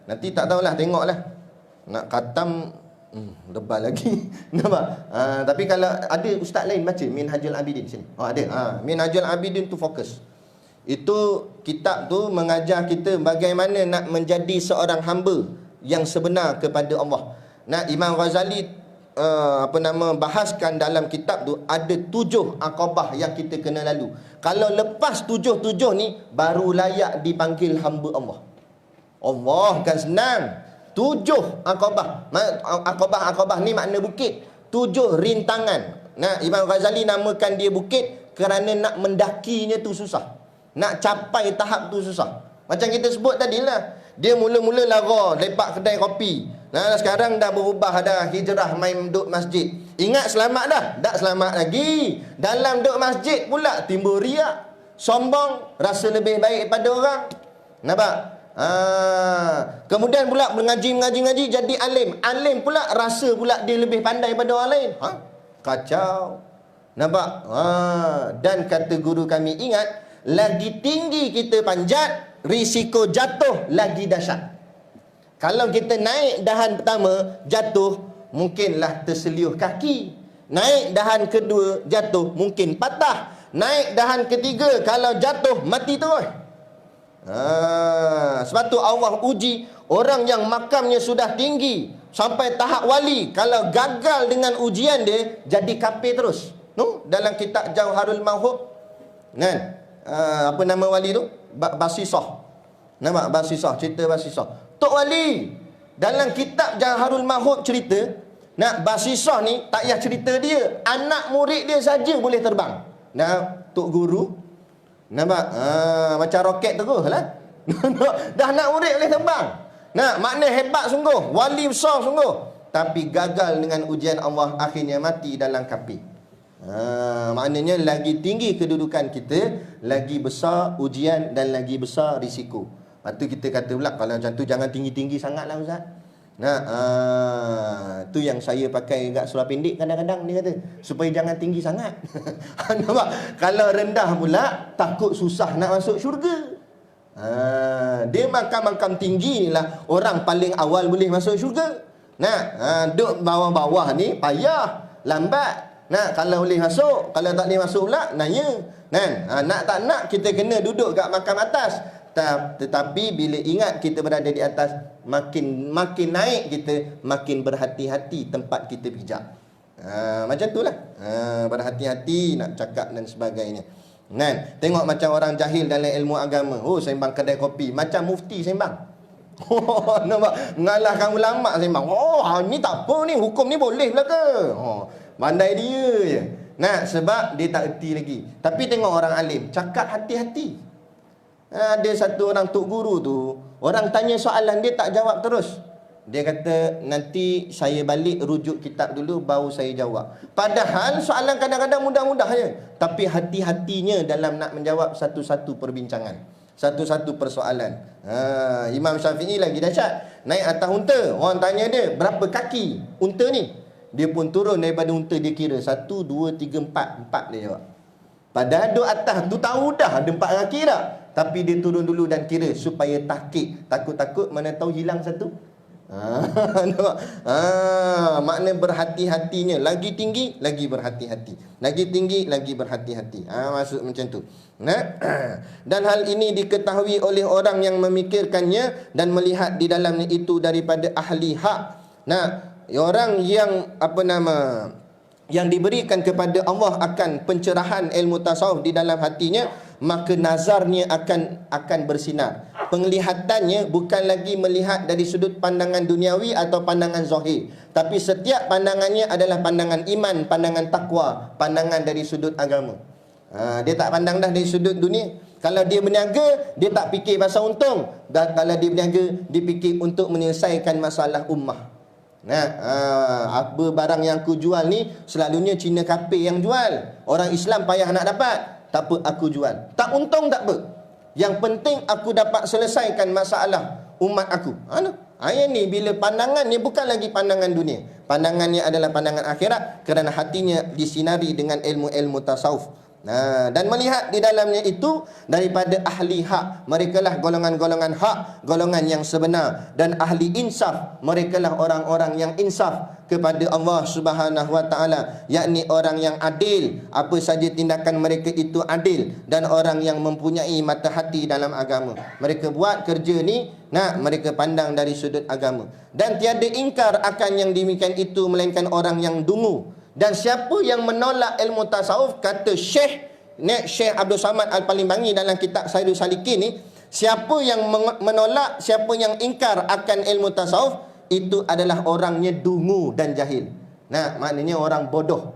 Nanti tak tahulah, tengoklah. Nak khatam rebal lagi. Nampak? Tapi kalau ada ustaz lain baca Minhajul Abidin sini. Ada. Minhajul Abidin tu fokus. Itu kitab tu mengajar kita bagaimana nak menjadi seorang hamba yang sebenar kepada Allah. Imam Ghazali bahaskan dalam kitab tu ada 7 akabah yang kita kena lalu. Kalau lepas 7 ni baru layak dipanggil hamba Allah. Allah kan senang. 7 akabah. Akabah ni makna bukit. 7 rintangan. Imam Ghazali namakan dia bukit kerana nak mendakinya tu susah. Nak capai tahap tu susah. Macam kita sebut tadi lah. Dia mula-mula lara, lepak kedai kopi. Sekarang dah berubah dah, hijrah main duduk masjid. Ingat selamat dah? Tak selamat lagi. Dalam duduk masjid pula timbul riak, sombong, rasa lebih baik daripada orang. Nampak? Kemudian pula mengaji jadi alim. Alim pula rasa pula dia lebih pandai daripada orang lain. Kacau. Nampak? Dan kata guru kami, ingat, lagi tinggi kita panjat, risiko jatuh lagi dahsyat. Kalau kita naik dahan pertama, jatuh, mungkinlah terseliuh kaki. Naik dahan kedua, jatuh, mungkin patah. Naik dahan ketiga, kalau jatuh, mati terus. Sebab tu Allah uji orang yang makamnya sudah tinggi sampai tahap wali. Kalau gagal dengan ujian dia, jadi kafir terus. Dalam kitab Jauharul Mauhub, apa nama wali tu? Basisah. Nampak? Basisah, cerita Basisah. Tok wali dalam kitab Jauharul Mauhub cerita, Basisah ni tak payah cerita dia, anak murid dia saja boleh terbang. Tok guru, nampak? Macam roket terus lah. Dah anak murid boleh terbang. Makna hebat sungguh, wali besar sungguh. Tapi gagal dengan ujian Allah, akhirnya mati dalam kafir. Maknanya lagi tinggi kedudukan kita, lagi besar ujian dan lagi besar risiko. Lepas tu kita kata pula, kalau macam tu jangan tinggi-tinggi sangat lah Ustaz. Tu yang saya pakai kat surah pendek kadang-kadang dia kata, supaya jangan tinggi sangat. Nampak? Kalau rendah pula, takut susah nak masuk syurga. Dia makam-makam tinggi lah orang paling awal boleh masuk syurga. Duduk bawah-bawah ni payah, lambat. Kalau boleh masuk, kalau tak boleh masuk pula, nanya. Nak tak nak kita kena duduk kat makam atas. Tetapi bila ingat kita berada di atas, makin naik kita, makin berhati-hati tempat kita pijak. Macam tu lah. Berhati-hati nak cakap dan sebagainya. Tengok macam orang jahil dalam ilmu agama. Sembang kedai kopi, macam mufti sembang. Nampak? Mengalahkan ulama sembang. Ni tak apa ni, hukum ni boleh pula ke? Pandai dia je. Sebab dia tak erti lagi. Tapi tengok orang alim, cakap hati-hati. Ada satu orang tok guru tu, orang tanya soalan dia tak jawab terus. Dia kata, nanti saya balik rujuk kitab dulu baru saya jawab. Padahal soalan kadang-kadang mudah-mudah je, tapi hati-hatinya dalam nak menjawab satu-satu perbincangan. satu-satu persoalan. Imam Syafi'i lagi dahsyat. Naik atas unta, orang tanya dia, berapa kaki unta ni? Dia pun turun daripada unta, dia kira 1, 2, 3, 4. 4 dia jawab. Padahal duduk atas tu tahu dah ada 4 kaki dah. Tapi dia turun dulu dan kira supaya tahqiq. Takut-takut mana tahu hilang satu. Makna berhati-hatinya. Lagi tinggi, lagi berhati-hati. Lagi tinggi, lagi berhati-hati. Maksud macam tu. Dan hal ini diketahui oleh orang yang memikirkannya dan melihat di dalamnya itu daripada ahli hak. Orang yang yang diberikan kepada Allah akan pencerahan ilmu tasawuf di dalam hatinya, maka nazarnya akan bersinar. Penglihatannya bukan lagi melihat dari sudut pandangan duniawi atau pandangan zahir, tapi setiap pandangannya adalah pandangan iman, pandangan takwa, pandangan dari sudut agama. Dia tak pandang dah dari sudut dunia. Kalau dia berniaga, dia tak fikir pasal untung. Dan kalau dia berniaga, dia fikir untuk menyelesaikan masalah ummah. Apa barang yang aku jual ni selalunya Cina kapir yang jual. Orang Islam payah nak dapat. Tak apa, aku jual. Tak untung tak apa. Yang penting aku dapat selesaikan masalah umat aku. Ayat ni bila pandangannya bukan lagi pandangan dunia. Pandangannya adalah pandangan akhirat kerana hatinya disinari dengan ilmu-ilmu tasawuf. Dan melihat di dalamnya itu daripada ahli hak. Mereka lah golongan-golongan hak, golongan yang sebenar. Dan ahli insaf, mereka lah orang-orang yang insaf kepada Allah Subhanahu Wa Taala, yakni orang yang adil. Apa saja tindakan mereka itu adil. Dan orang yang mempunyai mata hati dalam agama. Mereka buat kerja ni, mereka pandang dari sudut agama. Dan tiada ingkar akan yang demikian itu melainkan orang yang dungu. Dan siapa yang menolak ilmu tasawuf, kata Syekh Abdul Samad Al-Palimbangi dalam kitab Sairul Salikin ni, siapa yang menolak, siapa yang ingkar akan ilmu tasawuf, itu adalah orangnya dungu dan jahil. Maknanya orang bodoh.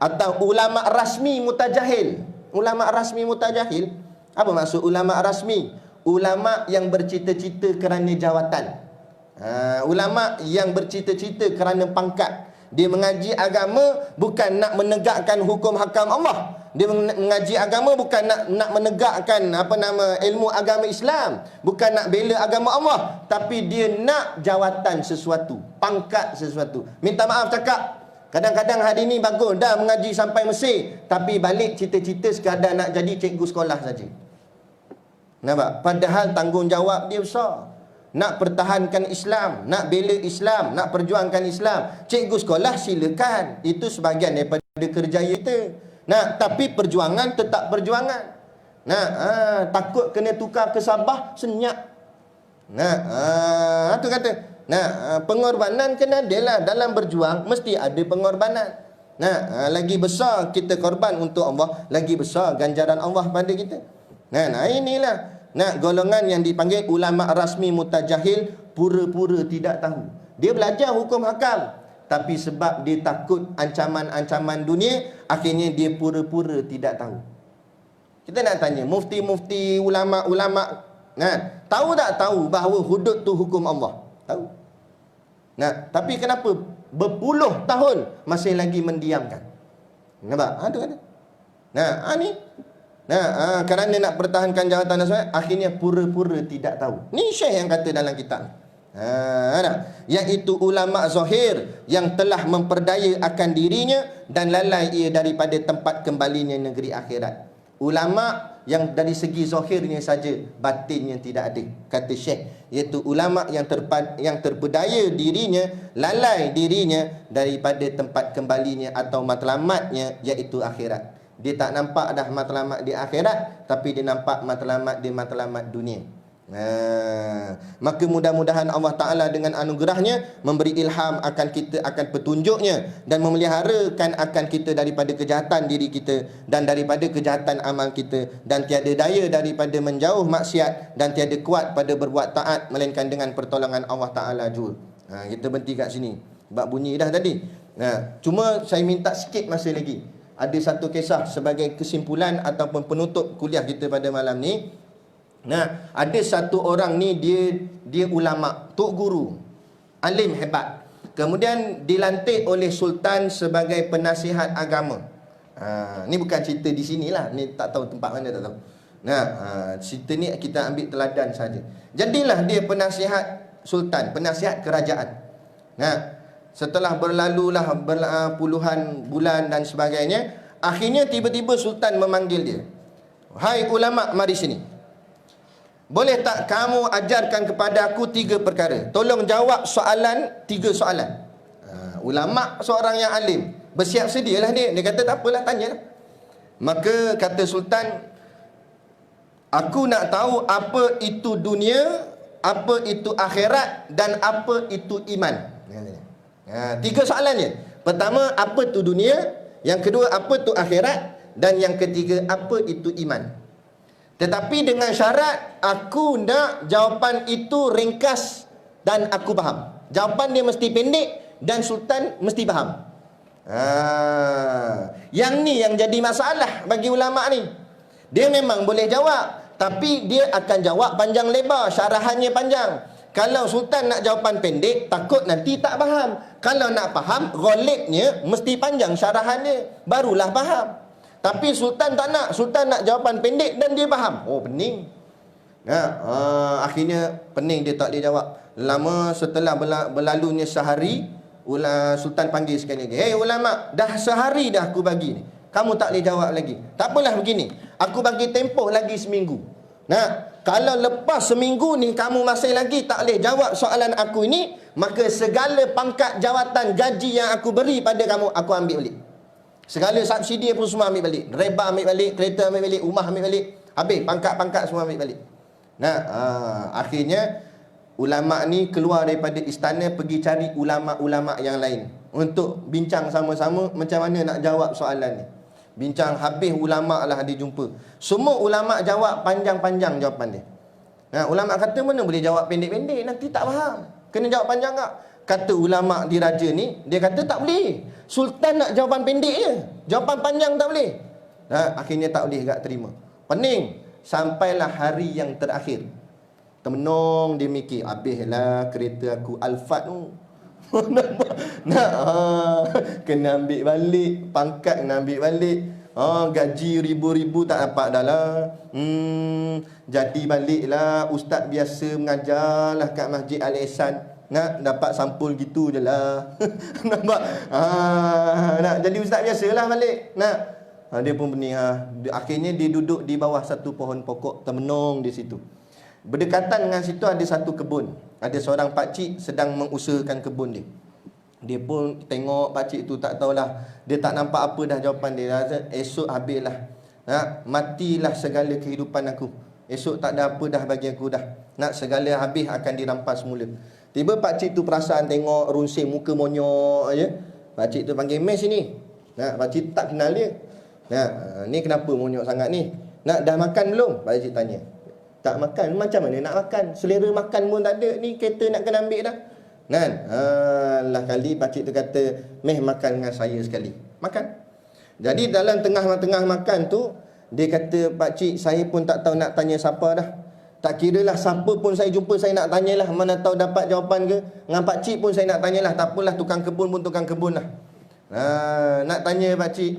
Atau ulama rasmi mutajahil. Ulama rasmi mutajahil, apa maksud ulama rasmi? Ulama yang bercita-cita kerana jawatan. Ulama yang bercita-cita kerana pangkat. Dia mengaji agama bukan nak menegakkan hukum hakam Allah. Dia mengaji agama bukan nak menegakkan ilmu agama Islam, bukan nak bela agama Allah, tapi dia nak jawatan sesuatu, pangkat sesuatu. Minta maaf cakap, kadang-kadang hari ni bagus dah mengaji sampai Mesir, tapi balik cita-cita sekadar nak jadi cikgu sekolah saja. Nampak? Padahal tanggungjawab dia besar. Nak pertahankan Islam, nak bela Islam, nak perjuangkan Islam. Cikgu sekolah silakan. Itu sebahagian daripada kerja kita. Tapi perjuangan tetap perjuangan. Takut kena tukar ke Sabah, senyap. Tu kata. Pengorbanan kena ada lah. Dalam berjuang mesti ada pengorbanan. Lagi besar kita korban untuk Allah, lagi besar ganjaran Allah pada kita. Inilah golongan yang dipanggil ulama rasmi mutajahil, pura-pura tidak tahu. Dia belajar hukum hakam, tapi sebab dia takut ancaman-ancaman dunia, akhirnya dia pura-pura tidak tahu. Kita nak tanya mufti-mufti, ulama-ulama, tahu tak tahu bahawa hudud tu hukum Allah? Tahu. Tapi kenapa berpuluh tahun masih lagi mendiamkan? Nampak? Tu kata. Ni kerana nak pertahankan jawatan nasional, akhirnya pura-pura tidak tahu. Ni Syekh yang kata dalam kitab. Iaitu ulama zahir yang telah memperdaya akan dirinya dan lalai ia daripada tempat kembalinya negeri akhirat. Ulama yang dari segi zahirnya saja, batinnya tidak ada, kata Syekh. Iaitu ulama yang terpedaya dirinya, lalai dirinya daripada tempat kembalinya atau matlamatnya, iaitu akhirat. Dia tak nampak dah matlamat di akhirat, tapi dia nampak matlamat di matlamat dunia. Maka mudah-mudahan Allah Ta'ala dengan anugerahnya memberi ilham akan kita, akan petunjuknya, dan memeliharakan akan kita daripada kejahatan diri kita dan daripada kejahatan amal kita, dan tiada daya daripada menjauh maksiat, dan tiada kuat pada berbuat taat melainkan dengan pertolongan Allah Ta'ala jua. Kita berhenti kat sini sebab bunyi dah tadi. Cuma saya minta sikit masa lagi. Ada satu kisah sebagai kesimpulan ataupun penutup kuliah kita pada malam ni. Ada satu orang ni, dia ulama, tok guru, alim hebat. Kemudian dilantik oleh sultan sebagai penasihat agama. Ni bukan cerita di sinilah, ni tak tahu tempat mana, tak tahu. Nah, cerita ni kita ambil teladan saja. Jadilah dia penasihat sultan, penasihat kerajaan. Nah, setelah berlalulah puluhan bulan dan sebagainya, akhirnya tiba-tiba sultan memanggil dia. Hai ulama, mari sini. Boleh tak kamu ajarkan kepada aku 3 perkara? Tolong jawab soalan 3 soalan. Ulama seorang yang alim, bersiap sedialah dia. Dia kata tak apalah, tanyalah. Maka kata sultan, aku nak tahu apa itu dunia, apa itu akhirat dan apa itu iman. 3 soalan je. Pertama, apa itu dunia? Yang kedua, apa itu akhirat? Dan yang ketiga, apa itu iman? Tetapi dengan syarat, aku nak jawapan itu ringkas dan aku faham. Jawapan dia mesti pendek dan sultan mesti faham. Yang ni yang jadi masalah bagi ulama ni. Dia memang boleh jawab, tapi dia akan jawab panjang lebar, syarahannya panjang. Kalau sultan nak jawapan pendek, takut nanti tak faham. Kalau nak faham, ghalibnya mesti panjang syarahannya, barulah faham. Tapi sultan tak nak. Sultan nak jawapan pendek dan dia faham. Oh, pening. Akhirnya pening, dia tak boleh jawab. Lama setelah berlalunya sehari, sultan panggil sekali lagi. Hei ulama, dah sehari dah aku bagi ni, kamu tak boleh jawab lagi. Tak apalah begini, aku bagi tempoh lagi seminggu. Nah, kalau lepas seminggu ni kamu masih lagi tak boleh jawab soalan aku ini, maka segala pangkat jawatan gaji yang aku beri pada kamu, aku ambil balik. Segala subsidi pun semua ambil balik. Reba ambil balik, kereta ambil balik, rumah ambil balik. Habis, pangkat-pangkat semua ambil balik. Nah, akhirnya ulama ni keluar daripada istana, pergi cari ulama-ulama yang lain untuk bincang sama-sama macam mana nak jawab soalan ni. Bincang habis, ulama lah dia jumpa. Semua ulama jawab panjang-panjang jawapan dia. Nah, ulama kata mana boleh jawab pendek-pendek, nanti tak faham. Kena jawab panjang tak? Kata ulama diraja ni, dia kata tak boleh. Sultan nak jawapan pendek je, jawapan panjang tak boleh. Nah, akhirnya tak boleh agak terima. Pening. Sampailah hari yang terakhir. Termenung dia mikir, habislah kereta aku Alphard tu. Kena ambil balik, pangkat kena ambil balik. Gaji ribu-ribu tak dapat dah lah. Jadi baliklah, ustaz biasa mengajarlah kat Masjid Al-Ihsan. Nak dapat sampul gitu je lah. Nampak? Nak jadi ustaz biasalah balik. Nak. Dia pun pening. Akhirnya dia duduk di bawah satu pohon pokok, termenung di situ. Berdekatan dengan situ ada satu kebun. Ada seorang pakcik sedang mengusahakan kebun dia. Dia pun tengok pakcik tu, tak tahulah, dia tak nampak apa dah jawapan dia. Esok habislah. Matilah segala kehidupan aku. Esok tak ada apa dah bagi aku dah. Nak segala habis akan dirampas semula. Tiba pakcik tu perasan, tengok runsing muka monyok je. Pakcik tu panggil, "Mes sini." Pakcik tak kenal dia. Ni kenapa monyok sangat ni? Dah makan belum? Pakcik tanya. Tak makan. Macam mana nak makan? Selera makan pun tak ada. Ni kereta nak kena ambil dah. Lah kali pakcik tu kata, "Meh makan dengan saya sekali." Makan. Jadi dalam tengah-tengah makan tu, dia kata, "Pakcik, saya pun tak tahu nak tanya siapa dah. Tak kira lah siapa pun saya jumpa, saya nak tanyalah. Mana tahu dapat jawapan ke. Dengan pakcik pun saya nak tanyalah. Tak apalah, tukang kebun pun tukang kebun lah. Nak tanya pakcik,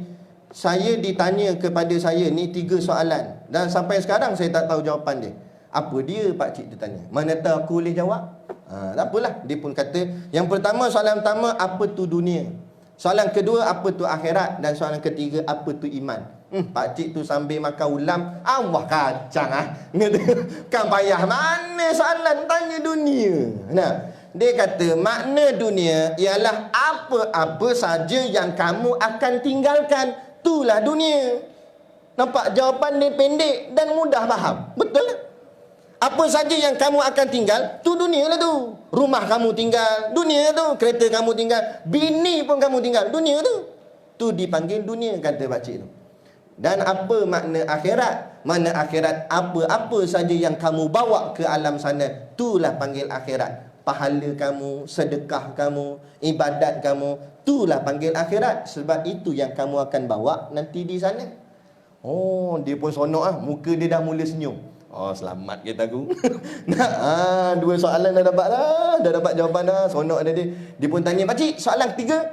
saya ditanya kepada saya ni 3 soalan. Dan sampai sekarang saya tak tahu jawapan dia." "Apa dia?" pakcik tu tanya. "Mana tahu aku boleh jawab." Tak apalah. Dia pun kata, yang pertama, soalan pertama, apa tu dunia? Soalan kedua, apa tu akhirat? Dan soalan ketiga, apa tu iman? Pakcik tu sambil makan ulam, Allah kacang kan payah mana soalan, tanya dunia. Dia kata makna dunia ialah apa-apa saja yang kamu akan tinggalkan, itulah dunia. Nampak jawapan dia pendek dan mudah faham. Betul lah. Apa saja yang kamu akan tinggal, tu dunia lah tu. Rumah kamu tinggal, dunia tu. Kereta kamu tinggal, bini pun kamu tinggal, dunia tu. Tu dipanggil dunia, kata pakcik tu. Dan apa makna akhirat? Mana akhirat, apa-apa saja yang kamu bawa ke alam sana, itulah panggil akhirat. Pahala kamu, sedekah kamu, ibadat kamu, itulah panggil akhirat. Sebab itu yang kamu akan bawa nanti di sana. Oh, dia pun sonok muka dia dah mula senyum. Oh, selamat kata aku. Dua soalan dah dapat dah. Dah dapat jawapan dah. Sonok ada dia. Dia pun tanya, "Pakcik, soalan ketiga?"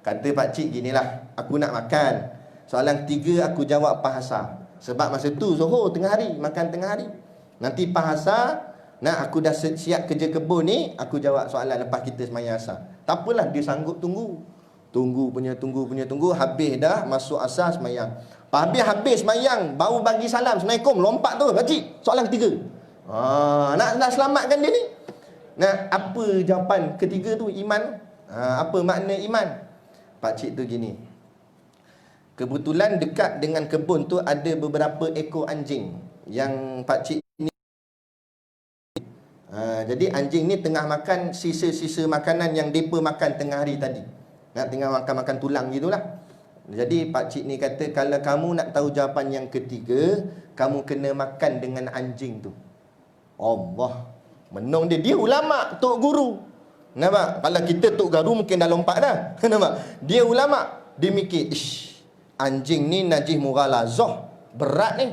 Kata pakcik, "Ginilah, aku nak makan. Soalan ketiga aku jawab bahasa. Sebab masa tu Zuhur tengah hari, makan tengah hari. Nanti pas asar, aku dah siap kerja kebun ni, aku jawab soalan lepas kita semayang asar. Tak apalah, dia sanggup tunggu. Tunggu, habis dah masuk asar semayang. Habis semayang, baru bagi salam, Assalamualaikum, lompat tu, pakcik, soalan ketiga. Nak selamatkan dia ni. Apa jawapan ketiga tu? Iman. Apa makna iman? Pakcik tu gini, kebetulan dekat dengan kebun tu ada beberapa ekor anjing yang pakcik ni. Jadi anjing ni tengah makan sisa-sisa makanan yang depa makan tengah hari tadi. Tengah makan tulang gitulah. Jadi pakcik ni kata, kalau kamu nak tahu jawapan yang ketiga, kamu kena makan dengan anjing tu. Allah, menong dia. Dia ulama, tok guru. Nampak? Kalau kita tok guru mungkin dah lompat dah. Nampak? Dia ulama. Dia mikir, anjing ni najis mughalazah, berat ni.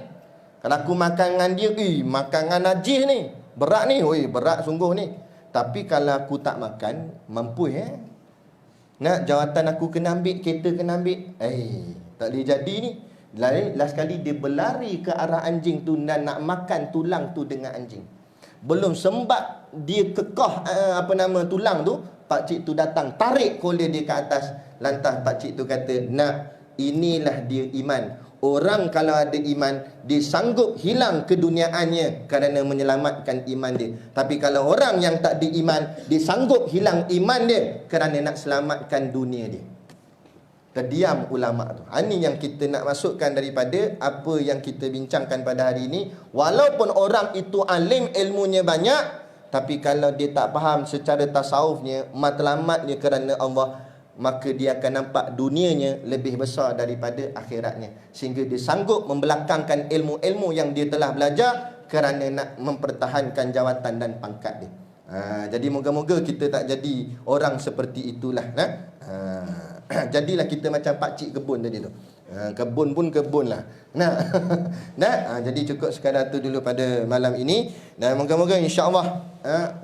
Kalau aku makan dengan dia, makan dengan najis ni, berat ni. Berat sungguh ni. Tapi kalau aku tak makan, mampu jawatan aku kena ambil, kereta kena ambil. Tak boleh jadi ni. Last kali dia berlari ke arah anjing tu dan nak makan tulang tu dengan anjing. Belum sempat dia kekah tulang tu, pakcik tu datang tarik koleh dia ke atas. Lantas pakcik tu kata, inilah dia iman. Orang kalau ada iman, dia sanggup hilang keduniaannya kerana menyelamatkan iman dia. Tapi kalau orang yang tak ada iman, dia sanggup hilang iman dia kerana nak selamatkan dunia dia. Terdiam ulama tu. Ini yang kita nak masukkan daripada apa yang kita bincangkan pada hari ini. Walaupun orang itu alim, ilmunya banyak, tapi kalau dia tak faham secara tasawufnya, matlamatnya kerana Allah, maka dia akan nampak dunianya lebih besar daripada akhiratnya. Sehingga dia sanggup membelakangkan ilmu-ilmu yang dia telah belajar kerana nak mempertahankan jawatan dan pangkat dia. Jadi moga-moga kita tak jadi orang seperti itulah. Jadilah kita macam pakcik kebun tadi tu. Kebun pun kebun lah. Jadi cukup sekadar tu dulu pada malam ini. Dan moga-moga insya-Allah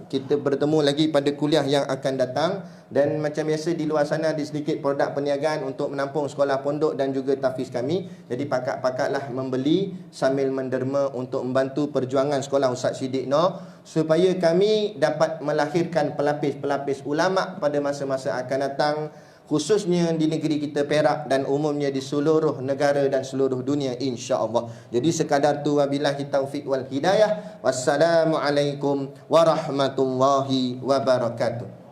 kita bertemu lagi pada kuliah yang akan datang. Dan macam biasa di luar sana ada sedikit produk perniagaan untuk menampung sekolah pondok dan juga tahfiz kami. Jadi pakat-pakatlah membeli sambil menderma untuk membantu perjuangan sekolah Ustaz Siddiq Noor, supaya kami dapat melahirkan pelapis-pelapis ulama pada masa-masa akan datang, khususnya di negeri kita Perak dan umumnya di seluruh negara dan seluruh dunia insya-Allah. Jadi sekadar tu, wabillahi taufik wal hidayah. Wassalamualaikum warahmatullahi wabarakatuh.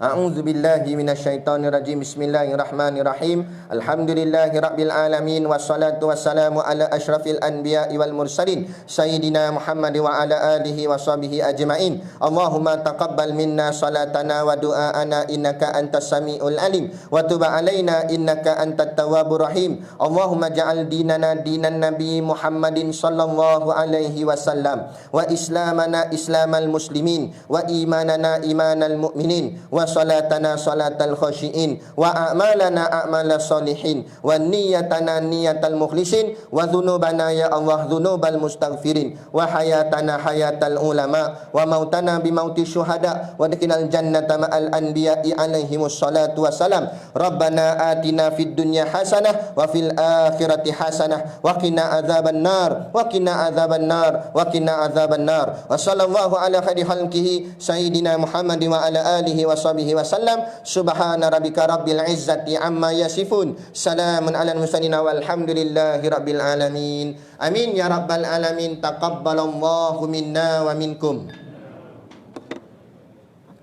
A'udzu billahi minasyaitonir rajim. Bismillahirrahmanirrahim. Alhamdulillahi rabbil alamin, wassalatu wassalamu ala asyrafil anbiya'i wal mursalin sayyidina Muhammad wa ala alihi washabihi ajmain. Allahumma taqabbal minna salatana wa du'aana innaka antas samiul alim wa tub alaina innaka antat tawwabur rahim. Allahumma ja'al dinana dinan nabi Muhammadin sallallahu alaihi wasallam wa islamana islamal muslimin wa imanana imanal mu'minin wa salatana salatal khashiin wa a'malana a'malas solihin wa niyatana niyatal mukhlisin wa dhunubana ya Allah dhunubal mustaghfirin wa hayatana hayatal ulama wa mautana bimauti syuhada wa dikinal jannata ma'al anbiya'i alaihimus salatu wassalam. Rabbana atina fid dunya hasanah wa fil akhirati hasanah wa qina adzaban nar wa qina adzaban nar wa qina adzaban nar. Wa sallallahu ala khairi khalqihi sayyidina Muhammad wa ala alihi wa wasallam. Subhana rabbika rabbil izzati amma yasifun, salamun alal mursalin walhamdulillahi rabbil alamin. Amin ya rabbal alamin. Taqabbalallahu minna wa minkum.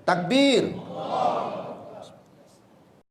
Takbir.